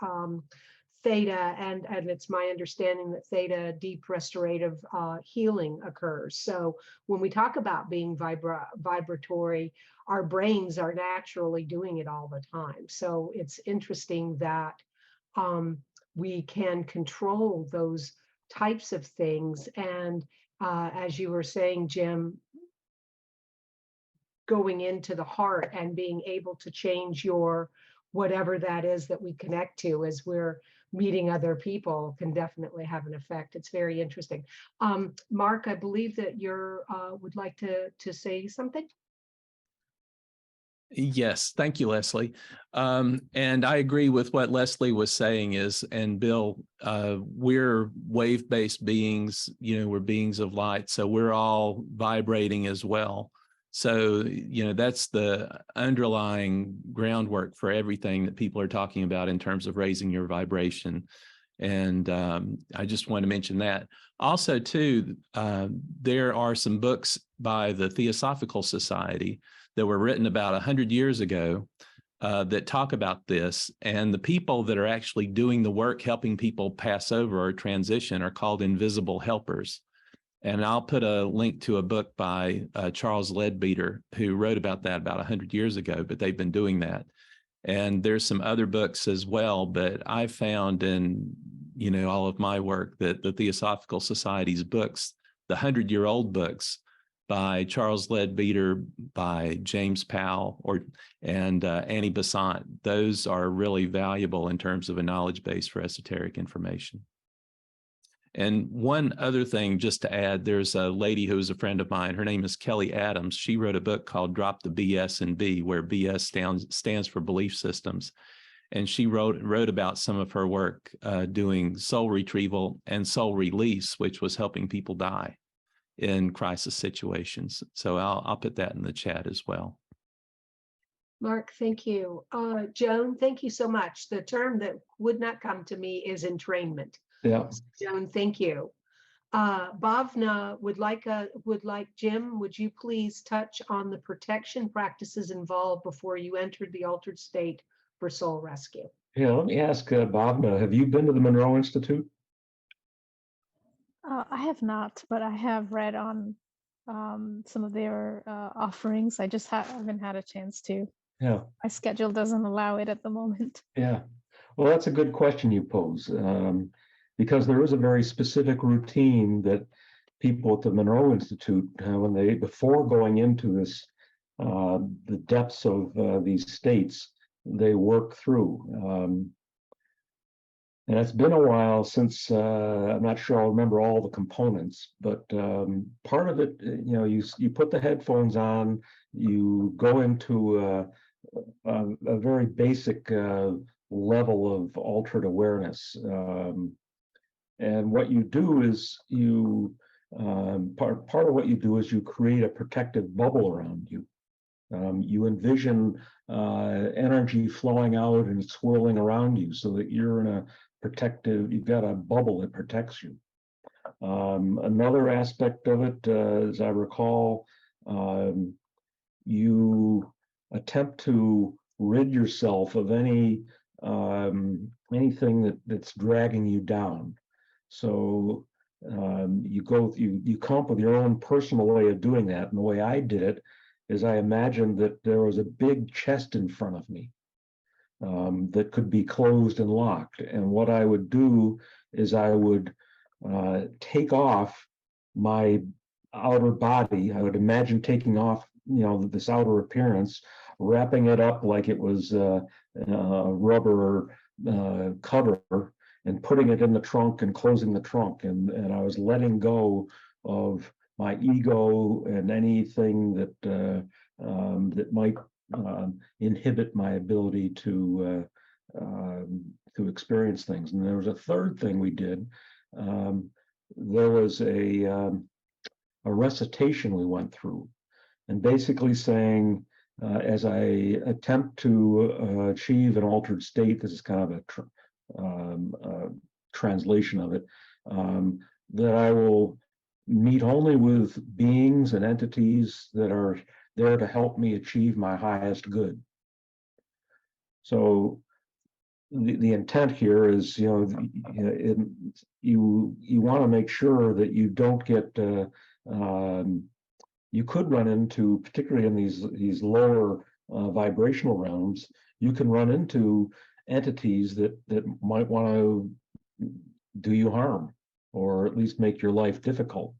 Speaker 2: theta, and it's my understanding that theta, deep restorative healing occurs. So when we talk about being vibratory, our brains are naturally doing it all the time. So it's interesting that we can control those types of things. And as you were saying, Jim, going into the heart and being able to change your whatever that is that we connect to as we're meeting other people can definitely have an effect. It's very interesting. Mark, I believe that you would like to say something.
Speaker 6: Yes, thank you, Leslie. And I agree with what Leslie was saying and Bill, we're wave-based beings, we're beings of light, so we're all vibrating as well. So, that's the underlying groundwork for everything that people are talking about in terms of raising your vibration. And I just want to mention that. Also, too, there are some books by the Theosophical Society that were written about 100 years ago that talk about this. And the people that are actually doing the work, helping people pass over or transition, are called invisible helpers. And I'll put a link to a book by Charles Leadbeater, who wrote about that about 100 years ago, but they've been doing that. And there's some other books as well, but I found in, all of my work that the Theosophical Society's books, the 100-year-old books by Charles Leadbeater, by James Powell, and Annie Besant, those are really valuable in terms of a knowledge base for esoteric information. And one other thing, just to add, there's a lady who's a friend of mine. Her name is Kelly Adams. She wrote a book called Drop the BS and Be, where BS stands for belief systems. And she wrote about some of her work doing soul retrieval and soul release, which was helping people die in crisis situations. So I'll put that in the chat as well.
Speaker 2: Mark, thank you. Joan, thank you so much. The term that would not come to me is entrainment.
Speaker 1: Yeah.
Speaker 2: Joan, thank you. Bhavna would like Jim, would you please touch on the protection practices involved before you entered the altered state for soul rescue?
Speaker 1: Yeah, let me ask Bhavna, have you been to the Monroe Institute?
Speaker 7: I have not, but I have read on some of their offerings. I just haven't had a chance to.
Speaker 1: Yeah.
Speaker 7: My schedule doesn't allow it at the moment.
Speaker 1: Yeah. Well, that's a good question you pose, because there is a very specific routine that people at the Monroe Institute, before going into this, the depths of these states, they work through. And it's been a while since, I'm not sure I'll remember all the components, but part of it, you put the headphones on, you go into a very basic level of altered awareness. And what you do is part of what you do is you create a protective bubble around you. You envision energy flowing out and swirling around you so that you're in a you've got a bubble that protects you. Another aspect of it, as I recall, you attempt to rid yourself of anything that's dragging you down. So you come up with your own personal way of doing that. And the way I did it is I imagined that there was a big chest in front of me that could be closed and locked. And what I would do is I would take off my outer body. I would imagine taking off, this outer appearance, wrapping it up like it was a rubber cover, and putting it in the trunk and closing the trunk. And I was letting go of my ego and anything that might inhibit my ability to experience things. And there was a third thing we did. There was a recitation we went through, and basically saying, as I attempt to achieve an altered state, this is kind of a translation of it, that I will meet only with beings and entities that are there to help me achieve my highest good. So the intent here is, you want to make sure that you don't get, you could run into, particularly in these lower vibrational realms, you can run into entities that might want to do you harm, or at least make your life difficult.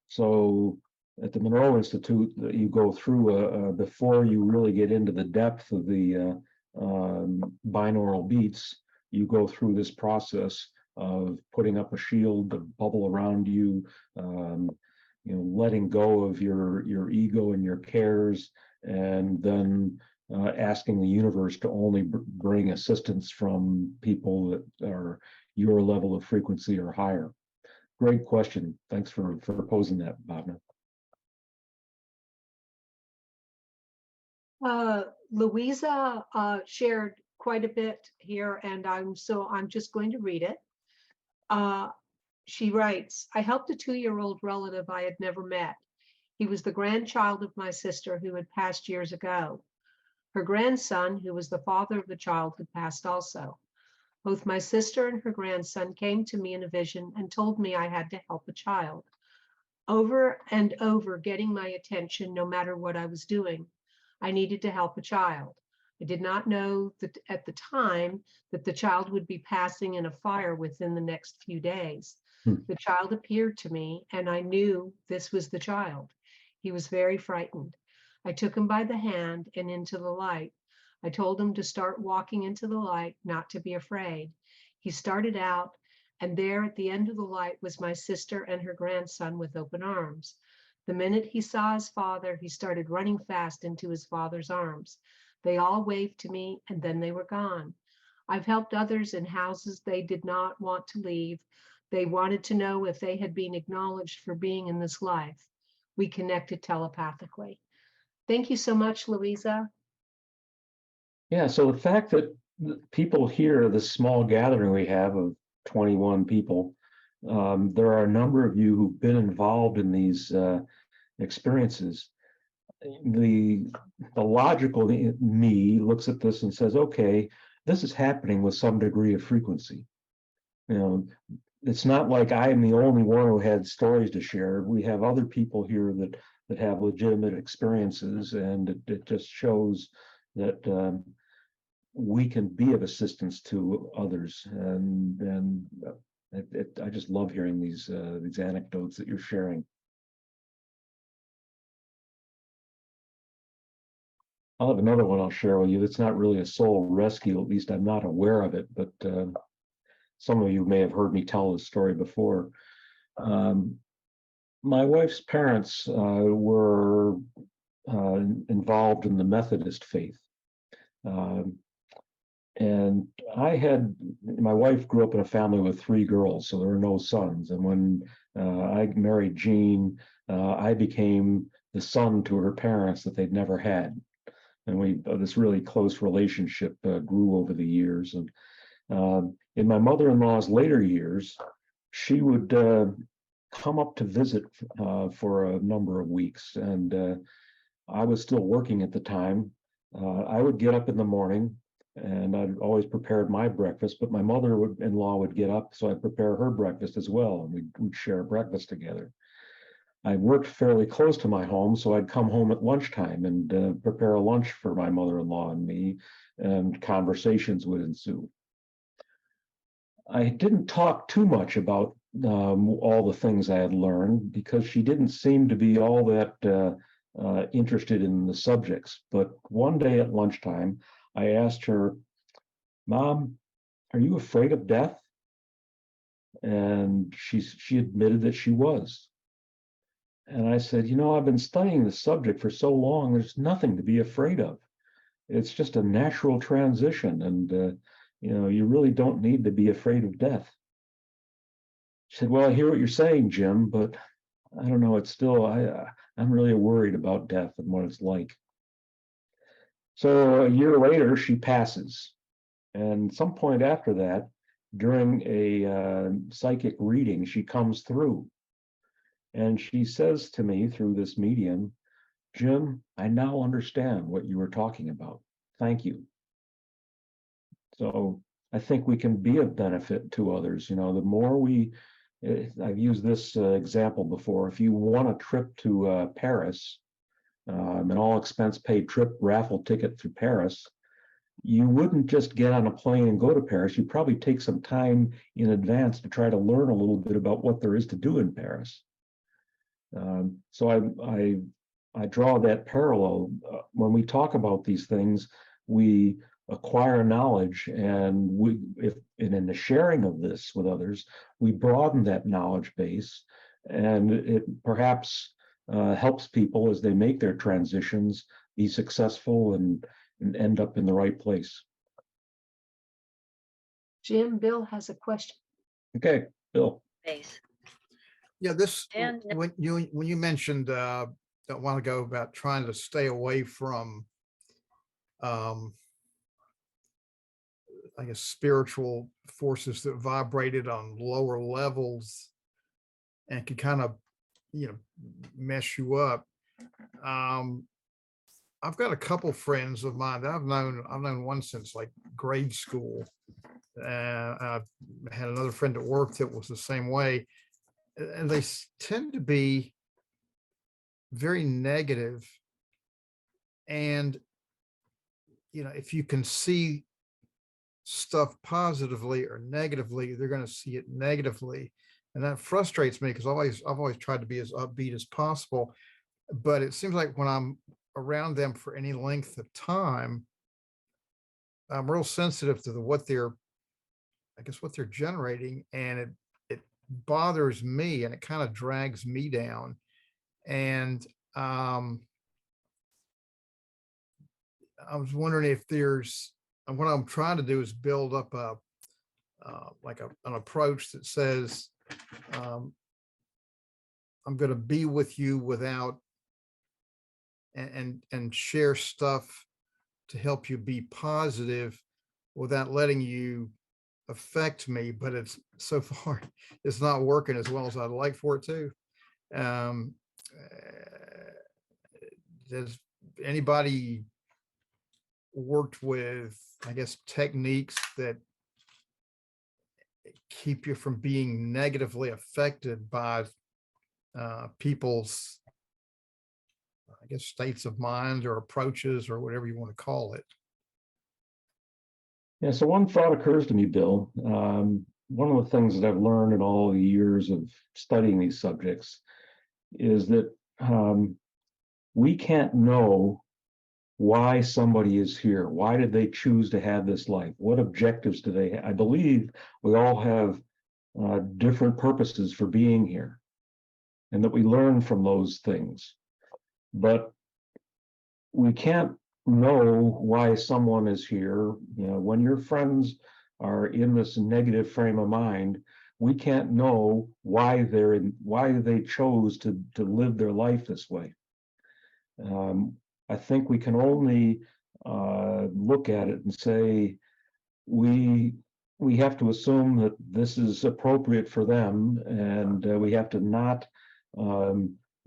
Speaker 1: So at the Monroe Institute, you go through before you really get into the depth of the binaural beats, you go through this process of putting up a shield, a bubble around you, letting go of your ego and your cares, and then asking the universe to only bring assistance from people that are your level of frequency or higher. Great question. Thanks for posing that, Bhavna.
Speaker 2: Louisa shared quite a bit here, and I'm just going to read it. She writes, I helped a 2-year-old relative I had never met. He was the grandchild of my sister who had passed years ago. Her grandson, who was the father of the child, had passed also. Both my sister and her grandson came to me in a vision and told me I had to help a child. over and over getting my attention no matter what I was doing. I needed to help a child. I did not know that at the time that the child would be passing in a fire within the next few days. The child appeared to me and I knew this was the child. He was very frightened. I took him by the hand and into the light. I told him to start walking into the light, not to be afraid. He started out, and there at the end of the light was my sister and her grandson with open arms. The minute he saw his father, he started running fast into his father's arms. They all waved to me, and then they were gone. I've helped others in houses they did not want to leave. They wanted to know if they had been acknowledged for being in this life. We connected telepathically. Thank you so much, Louisa.
Speaker 1: Yeah, so the fact that people here, this small gathering we have of 21 people, there are a number of you who've been involved in these experiences. The logical me looks at this and says, okay, this is happening with some degree of frequency. You know, it's not like I am the only one who had stories to share. We have other people here that have legitimate experiences, and it just shows that we can be of assistance to others. And I just love hearing these anecdotes that you're sharing. I'll have another one I'll share with you. That's not really a soul rescue, at least I'm not aware of it, but some of you may have heard me tell this story before. My wife's parents were involved in the Methodist faith. And my wife grew up in a family with 3 girls, so there were no sons. And when I married Jean, I became the son to her parents that they'd never had. And this really close relationship grew over the years. And in my mother-in-law's later years, she would come up to visit for a number of weeks. And I was still working at the time. I would get up in the morning, and I'd always prepared my breakfast, but my mother-in-law would get up, so I'd prepare her breakfast as well, and we'd share breakfast together. I worked fairly close to my home, so I'd come home at lunchtime and prepare a lunch for my mother-in-law and me, and conversations would ensue. I didn't talk too much about all the things I had learned because she didn't seem to be all that interested in the subjects. But one day at lunchtime, I asked her, "Mom, are you afraid of death?" And she admitted that she was. And I said, I've been studying the subject for so long, there's nothing to be afraid of. It's just a natural transition. And, you really don't need to be afraid of death. She said, "Well, I hear what you're saying, Jim, but I don't know, it's still, I'm really worried about death and what it's like." So a year later, she passes. And some point after that, during a psychic reading, she comes through. And she says to me through this medium, "Jim, I now understand what you were talking about. Thank you." So I think we can be of benefit to others. The more I've used this example before. If you want a trip to Paris, an all expense paid trip raffle ticket through Paris, you wouldn't just get on a plane and go to Paris. You'd probably take some time in advance to try to learn a little bit about what there is to do in Paris. So I draw that parallel. When we talk about these things, we acquire knowledge, and in the sharing of this with others, we broaden that knowledge base, and it perhaps helps people as they make their transitions be successful and end up in the right place.
Speaker 2: Jim, Bill has a question.
Speaker 1: Okay, Bill.
Speaker 4: Space.
Speaker 5: Yeah,
Speaker 4: And
Speaker 5: when you mentioned a while ago about trying to stay away from, I guess, spiritual forces that vibrated on lower levels and could kind of, mess you up. I've got a couple friends of mine that I've known one since like grade school. I've had another friend at work that was the same way. And they tend to be very negative. And, if you can see stuff positively or negatively, they're going to see it negatively. And that frustrates me because I've always tried to be as upbeat as possible. But it seems like when I'm around them for any length of time, I'm real sensitive to what they're generating, and it bothers me, and it kind of drags me down. And I was wondering if what I'm trying to do is build up an approach that says, I'm going to be with you without and share stuff to help you be positive without letting you affect me. But it's so far it's not working as well as I'd like for it to. Does anybody worked with, I guess, techniques that keep you from being negatively affected by people's, I guess, states of mind or approaches or whatever you want to call it?
Speaker 1: Yeah, so one thought occurs to me, Bill. One of the things that I've learned in all the years of studying these subjects is that we can't know why somebody is here. Why did they choose to have this life? What objectives do they have? I believe we all have different purposes for being here, and that we learn from those things. But we can't know why someone is here. When your friends are in this negative frame of mind, we can't know why they chose to live their life this way. I think we can only look at it and say we have to assume that this is appropriate for them, and we have to not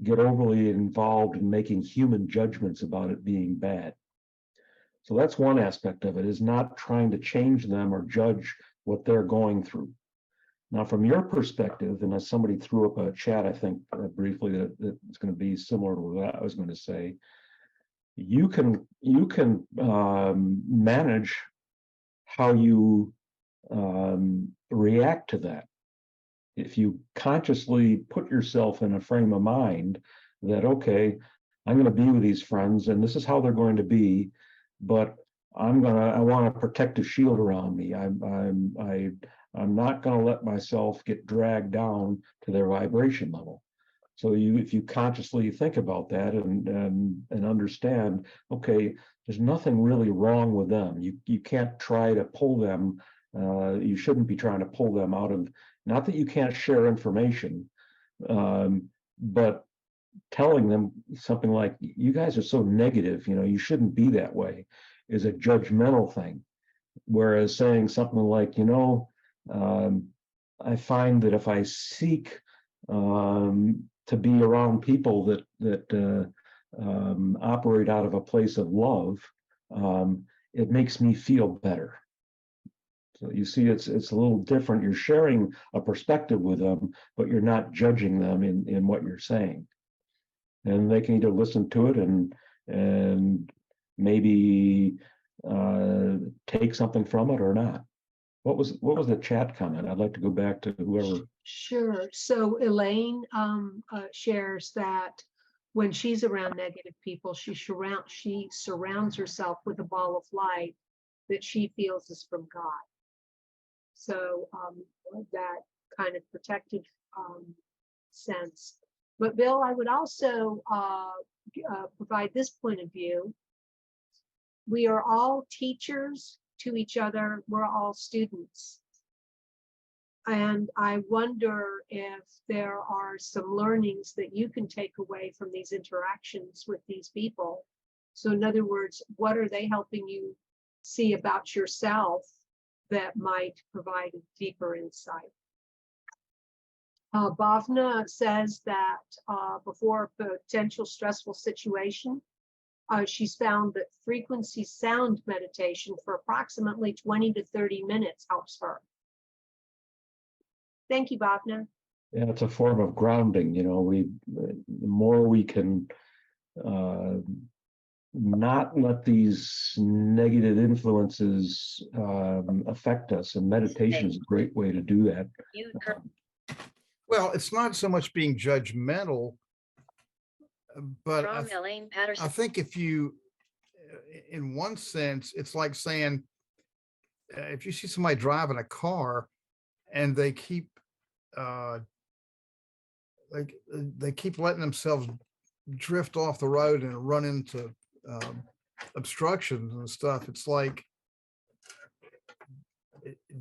Speaker 1: get overly involved in making human judgments about it being bad. So that's one aspect of it, is not trying to change them or judge what they're going through. Now, from your perspective, and as somebody threw up a chat, I think briefly that it's going to be similar to what I was going to say, you can manage how you react to that. If you consciously put yourself in a frame of mind that, okay, I'm going to be with these friends and this is how they're going to be, but I want a protective shield around me. I'm not going to let myself get dragged down to their vibration level. So if you consciously think about that and understand, okay, there's nothing really wrong with them. You can't try to pull them. You shouldn't be trying to pull them out of. Not that you can't share information, but telling them something like, "You guys are so negative. You shouldn't be that way," is a judgmental thing. Whereas saying something like, I find that if I seek to be around people that operate out of a place of love, it makes me feel better. So you see, it's a little different. You're sharing a perspective with them, but you're not judging them in what you're saying. And they can either listen to it and maybe take something from it or not. What was the chat comment? I'd like to go back to whoever.
Speaker 2: Sure. So Elaine shares that when she's around negative people, she surrounds herself with a ball of light that she feels is from God. So that kind of protective sense. But Bill, I would also provide this point of view. We are all teachers to each other. We're all students. And I wonder if there are some learnings that you can take away from these interactions with these people. So in other words, what are they helping you see about yourself that might provide a deeper insight? Bhavna says that before a potential stressful situation, she's found that frequency sound meditation for approximately 20 to 30 minutes helps her. Thank you, Bhavna.
Speaker 1: Yeah, it's a form of grounding, the more we can not let these negative influences affect us, and meditation is a great way to do that.
Speaker 4: You
Speaker 5: Well, it's not so much being judgmental, but
Speaker 4: from Elaine Patterson.
Speaker 5: I think if you, in one sense, it's like saying, if you see somebody driving a car and they keep, like they keep letting themselves drift off the road and run into obstructions and stuff, it's like,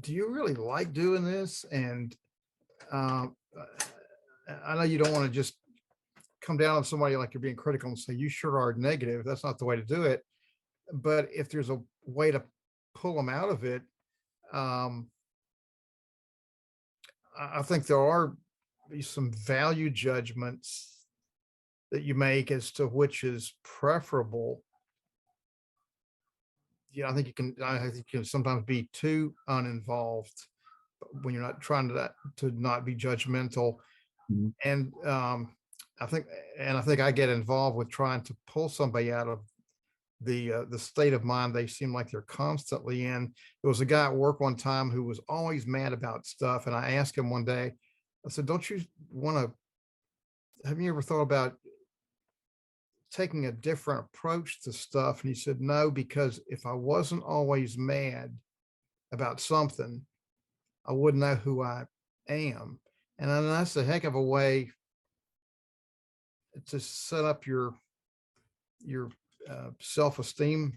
Speaker 5: do you really like doing this? And I know you don't want to just come down on somebody like you're being critical and say, you sure are negative. That's not the way to do it. But if there's a way to pull them out of it, I think there are some value judgments that you make as to which is preferable. I think I think you can sometimes be too uninvolved when you're not trying to not be judgmental.
Speaker 1: Mhm.
Speaker 5: And I think I get involved with trying to pull somebody out of the state of mind they seem like they're constantly in. There was a guy at work one time who was always mad about stuff, and I asked him one day, I said, have you ever thought about taking a different approach to stuff? And he said, no, because if I wasn't always mad about something, I wouldn't know who I am. And then that's a heck of a way to set up your self-esteem.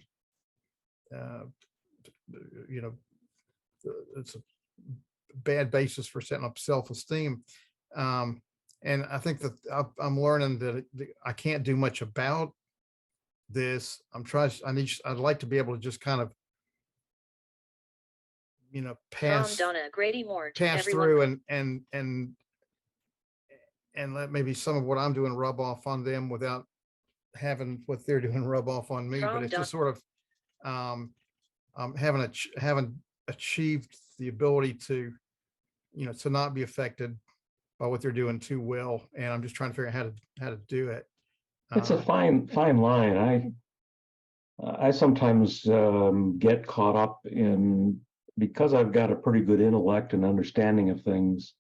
Speaker 5: It's a bad basis for setting up self-esteem. And I think that I'm learning that I can't do much about this. I'd like to be able to just kind of, pass
Speaker 4: From Donna Grady Moore.
Speaker 5: pass
Speaker 4: Everyone.
Speaker 5: through and let maybe some of what I'm doing rub off on them without having what they're doing rub off on me. But
Speaker 4: From
Speaker 5: it's just sort of having achieved the ability to, to not be affected by what they're doing too well. And I'm just trying to figure out how to do it.
Speaker 1: It's a fine line. I sometimes get caught up in, because I've got a pretty good intellect and understanding of things,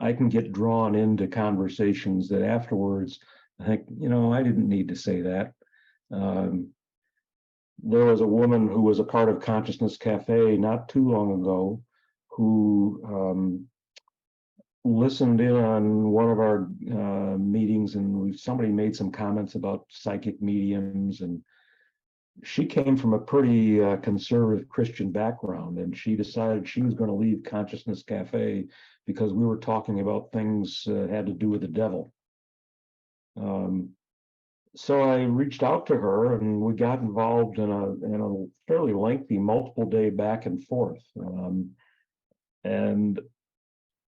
Speaker 1: I can get drawn into conversations that afterwards I think, I didn't need to say that. There was a woman who was a part of Consciousness Cafe not too long ago who listened in on one of our meetings, and somebody made some comments about psychic mediums, and she came from a pretty conservative Christian background, and she decided she was going to leave Consciousness Cafe because we were talking about things that had to do with the devil. So I reached out to her, and we got involved in a fairly lengthy multiple day back and forth. And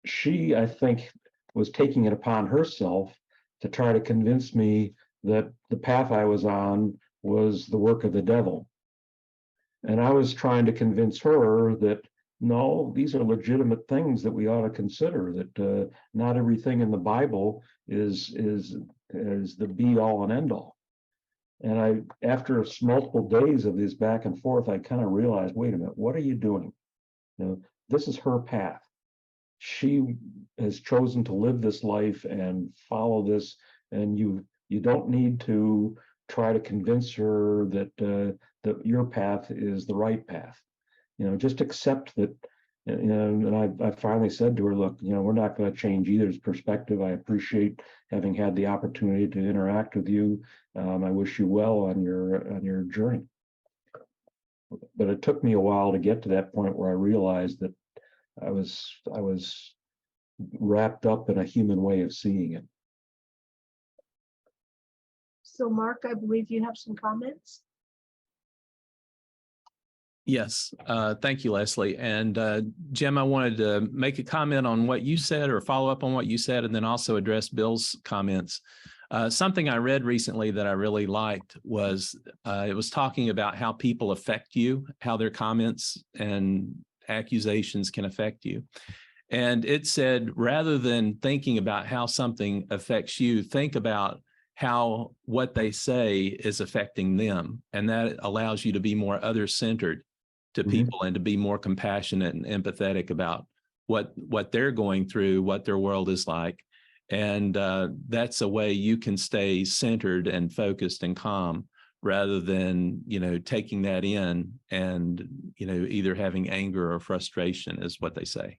Speaker 1: she, I think, was taking it upon herself to try to convince me that the path I was on was the work of the devil. And I was trying to convince her that, no, these are legitimate things that we ought to consider, that not everything in the Bible is the be all and end all. And after multiple days of this back and forth, I kind of realized, wait a minute, what are you doing? This is her path. She has chosen to live this life and follow this, and you don't need to try to convince her that your path is the right path. Just accept that. And I finally said to her, look, we're not going to change either's perspective. I appreciate having had the opportunity to interact with you. I wish you well on your journey. But it took me a while to get to that point where I realized that I was wrapped up in a human way of seeing it.
Speaker 2: So Mark, I believe you have some comments.
Speaker 6: Yes, thank you, Leslie. And Jim, I wanted to make a comment on what you said, or follow up on what you said, and then also address Bill's comments. Something I read recently that I really liked was it was talking about how people affect you, how their comments and accusations can affect you. And it said, rather than thinking about how something affects you, think about how what they say is affecting them. And that allows you to be more other-centered to people and to be more compassionate and empathetic about what they're going through, what their world is like. And that's a way you can stay centered and focused and calm rather than, taking that in and, either having anger or frustration is what they say.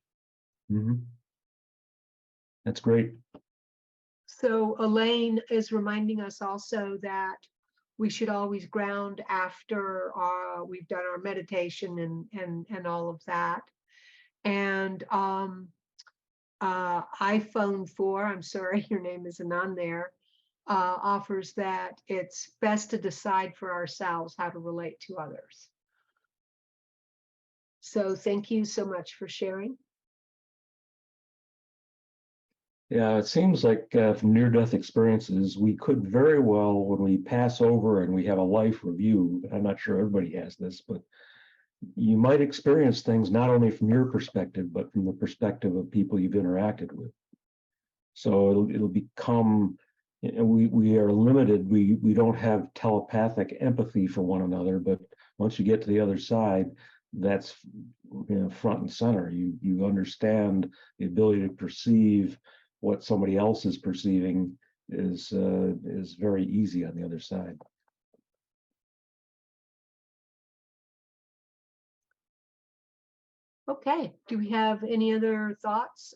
Speaker 1: That's great.
Speaker 2: So Elaine is reminding us also that we should always ground after we've done our meditation and all of that. And iPhone 4, I'm sorry, your name isn't on there, offers that it's best to decide for ourselves how to relate to others. So thank you so much for sharing.
Speaker 1: Yeah, it seems like from near-death experiences, we could very well, when we pass over and we have a life review, I'm not sure everybody has this, but you might experience things not only from your perspective, but from the perspective of people you've interacted with. So it'll become, we are limited. We don't have telepathic empathy for one another, but once you get to the other side, that's front and center. You understand the ability to perceive what somebody else is perceiving is very easy on the other side.
Speaker 2: Okay, do we have any other thoughts?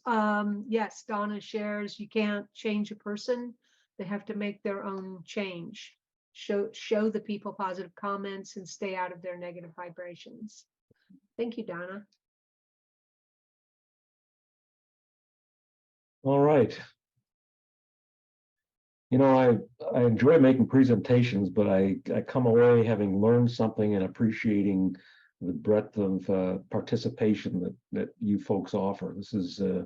Speaker 2: Yes, Donna shares, you can't change a person. They have to make their own change. Show the people positive comments and stay out of their negative vibrations. Thank you, Donna.
Speaker 1: All right. I enjoy making presentations, but I come away having learned something and appreciating the breadth of participation that you folks offer. This is, I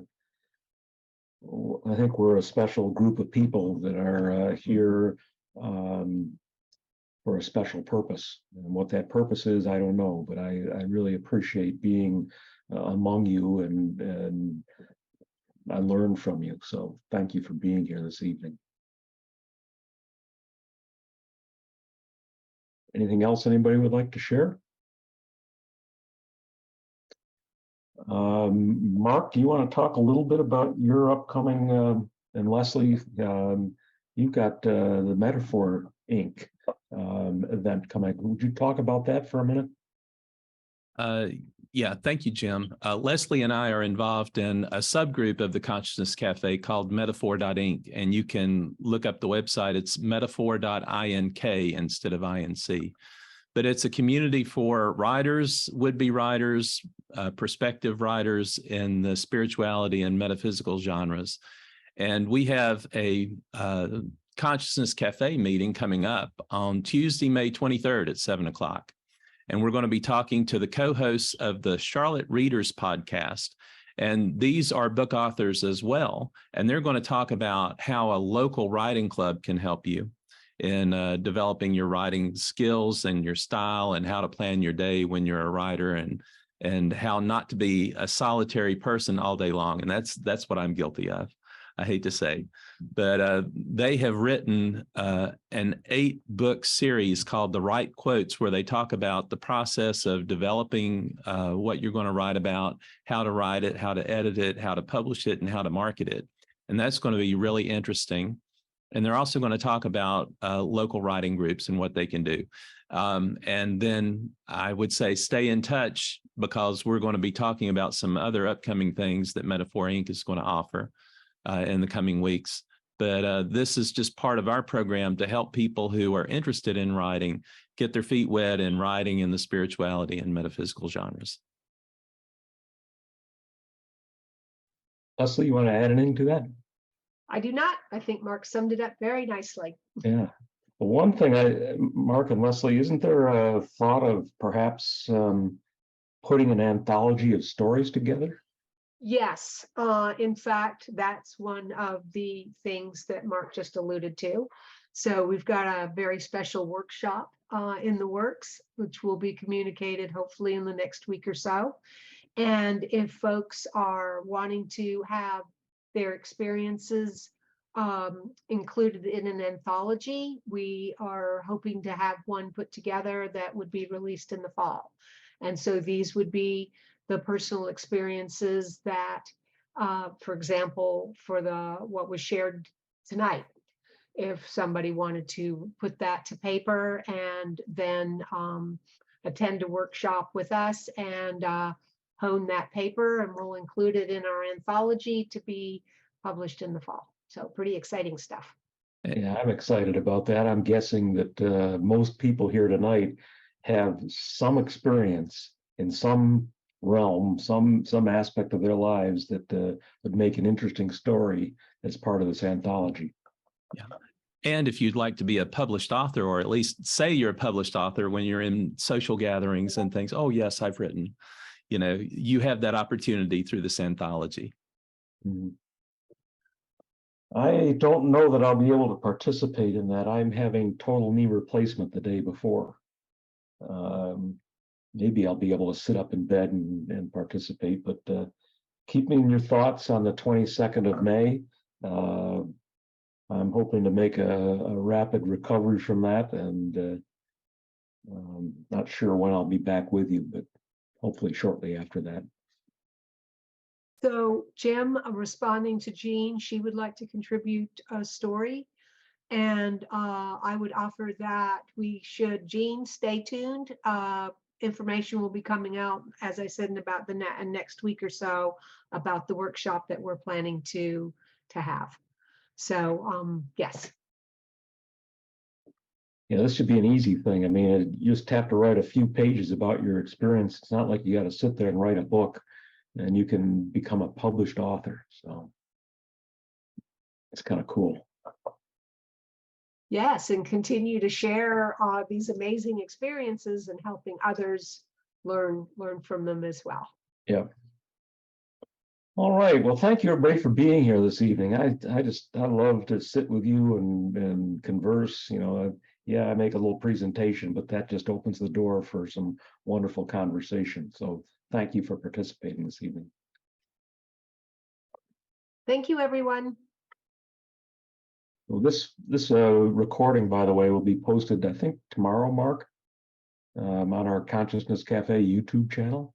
Speaker 1: think we're a special group of people that are here for a special purpose. And what that purpose is, I don't know, but I really appreciate being among you and I learned from you. So thank you for being here this evening. Anything else anybody would like to share? Mark, do you want to talk a little bit about your upcoming, and Leslie, you've got the Metaphor Inc. Event coming. Would you talk about that for a minute?
Speaker 6: Yeah, thank you, Jim. Leslie and I are involved in a subgroup of the Consciousness Cafe called Metaphor.inc, and you can look up the website. It's metaphor.ink instead of INC. But it's a community for writers, would-be writers, prospective writers in the spirituality and metaphysical genres. And we have a Consciousness Cafe meeting coming up on Tuesday, May 23rd at 7 o'clock. And we're going to be talking to the co-hosts of the Charlotte Readers podcast. And these are book authors as well. And they're going to talk about how a local writing club can help you in developing your writing skills and your style and how to plan your day when you're a writer and how not to be a solitary person all day long. And that's what I'm guilty of, I hate to say. But they have written an 8-book series called The Right Quotes, where they talk about the process of developing what you're going to write about, how to write it, how to edit it, how to publish it, and how to market it. And that's going to be really interesting. And they're also going to talk about local writing groups and what they can do. And then I would say stay in touch, because we're going to be talking about some other upcoming things that Metaphor Inc. is going to offer in the coming weeks. But this is just part of our program to help people who are interested in writing get their feet wet in writing in the spirituality and metaphysical genres.
Speaker 1: Leslie, you want to add anything to that?
Speaker 2: I do not. I think Mark summed it up very nicely.
Speaker 1: Yeah. Well, one thing, Mark and Leslie, isn't there a thought of perhaps putting an anthology of stories together?
Speaker 2: Yes, in fact, that's one of the things that Mark just alluded to. So we've got a very special workshop in the works, which will be communicated hopefully in the next week or so. And if folks are wanting to have their experiences included in an anthology, we are hoping to have one put together that would be released in the fall. And so these would be the personal experiences that, for example, for what was shared tonight, if somebody wanted to put that to paper and then attend a workshop with us and hone that paper, and we'll include it in our anthology to be published in the fall. So pretty exciting stuff.
Speaker 1: Yeah, I'm excited about that. I'm guessing that most people here tonight have some experience in some realm, some aspect of their lives that would make an interesting story as part of this anthology.
Speaker 6: Yeah. And if you'd like to be a published author, or at least say you're a published author when you're in social gatherings and things, oh, yes, I've written, you know, you have that opportunity through this anthology.
Speaker 1: Mhm. I don't know that I'll be able to participate in that. I'm having total knee replacement the day before. Maybe I'll be able to sit up in bed and participate, but keep me in your thoughts on the 22nd of May. I'm hoping to make a rapid recovery from that, and not sure when I'll be back with you, but hopefully shortly after that.
Speaker 2: So Jim, responding to Jean, she would like to contribute a story. And I would offer that we should, Jean, stay tuned. Information will be coming out, as I said, in about the next week or so about the workshop that we're planning to have. So yes.
Speaker 1: Yeah, this should be an easy thing. I mean, you just have to write a few pages about your experience. It's not like you got to sit there and write a book, and you can become a published author. So it's kind of cool.
Speaker 2: Yes, and continue to share these amazing experiences and helping others learn from them as well.
Speaker 1: Yeah. All right. Well, thank you everybody for being here this evening. I love to sit with you and converse. You know, yeah, I make a little presentation, but that just opens the door for some wonderful conversation. So thank you for participating this evening.
Speaker 2: Thank you, everyone.
Speaker 1: Well, this recording, by the way, will be posted, I think, tomorrow, Mark, on our Consciousness Cafe YouTube channel.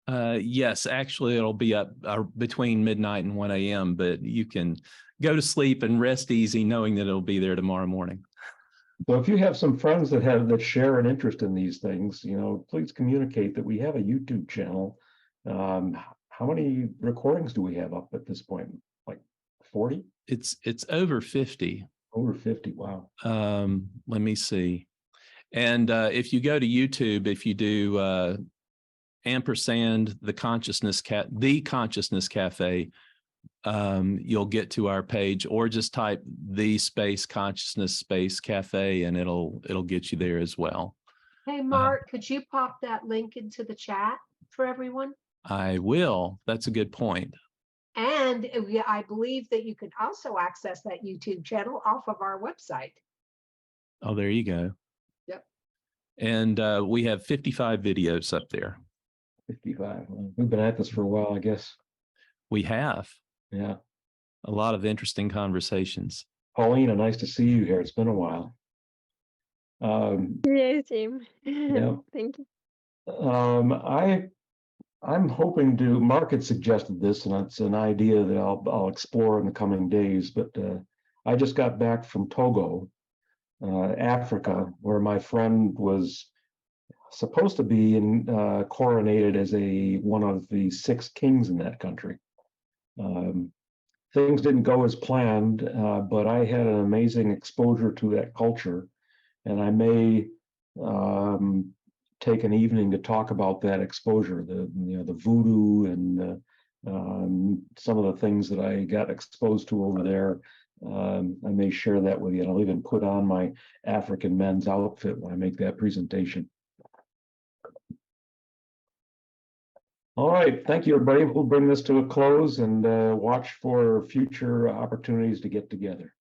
Speaker 6: Yes, actually, it'll be up between midnight and 1 a.m., but you can go to sleep and rest easy knowing that it'll be there tomorrow morning.
Speaker 1: So if you have some friends that share an interest in these things, you know, please communicate that we have a YouTube channel. How many recordings do we have up at this point? Like 40?
Speaker 6: It's over 50.
Speaker 1: Over 50. Wow.
Speaker 6: Let me see. And if you go to YouTube, if you do ampersand the Consciousness Cafe, you'll get to our page, or just type the space Consciousness space cafe and it'll get you there as well.
Speaker 2: Hey, Mark, could you pop that link into the chat for everyone?
Speaker 6: I will. That's a good point.
Speaker 2: And I believe that you can also access that YouTube channel off of our website.
Speaker 6: Oh, there you go.
Speaker 2: Yep.
Speaker 6: And we have 55 videos up there.
Speaker 1: 55. Well, we've been at this for a while, I guess.
Speaker 6: We have.
Speaker 1: Yeah.
Speaker 6: A lot of interesting conversations.
Speaker 1: Paulina, nice to see you here. It's been a while.
Speaker 8: Yeah, Tim.
Speaker 1: Yeah.
Speaker 8: Thank you.
Speaker 1: I'm hoping to, Mark had suggested this, and it's an idea that I'll explore in the coming days, but I just got back from Togo, Africa, where my friend was supposed to be coronated as one of the 6 kings in that country. Things didn't go as planned, but I had an amazing exposure to that culture, and I may take an evening to talk about that exposure, the voodoo and some of the things that I got exposed to over there. I may share that with you, and I'll even put on my African men's outfit when I make that presentation. All right, thank you, everybody. We'll bring this to a close and watch for future opportunities to get together.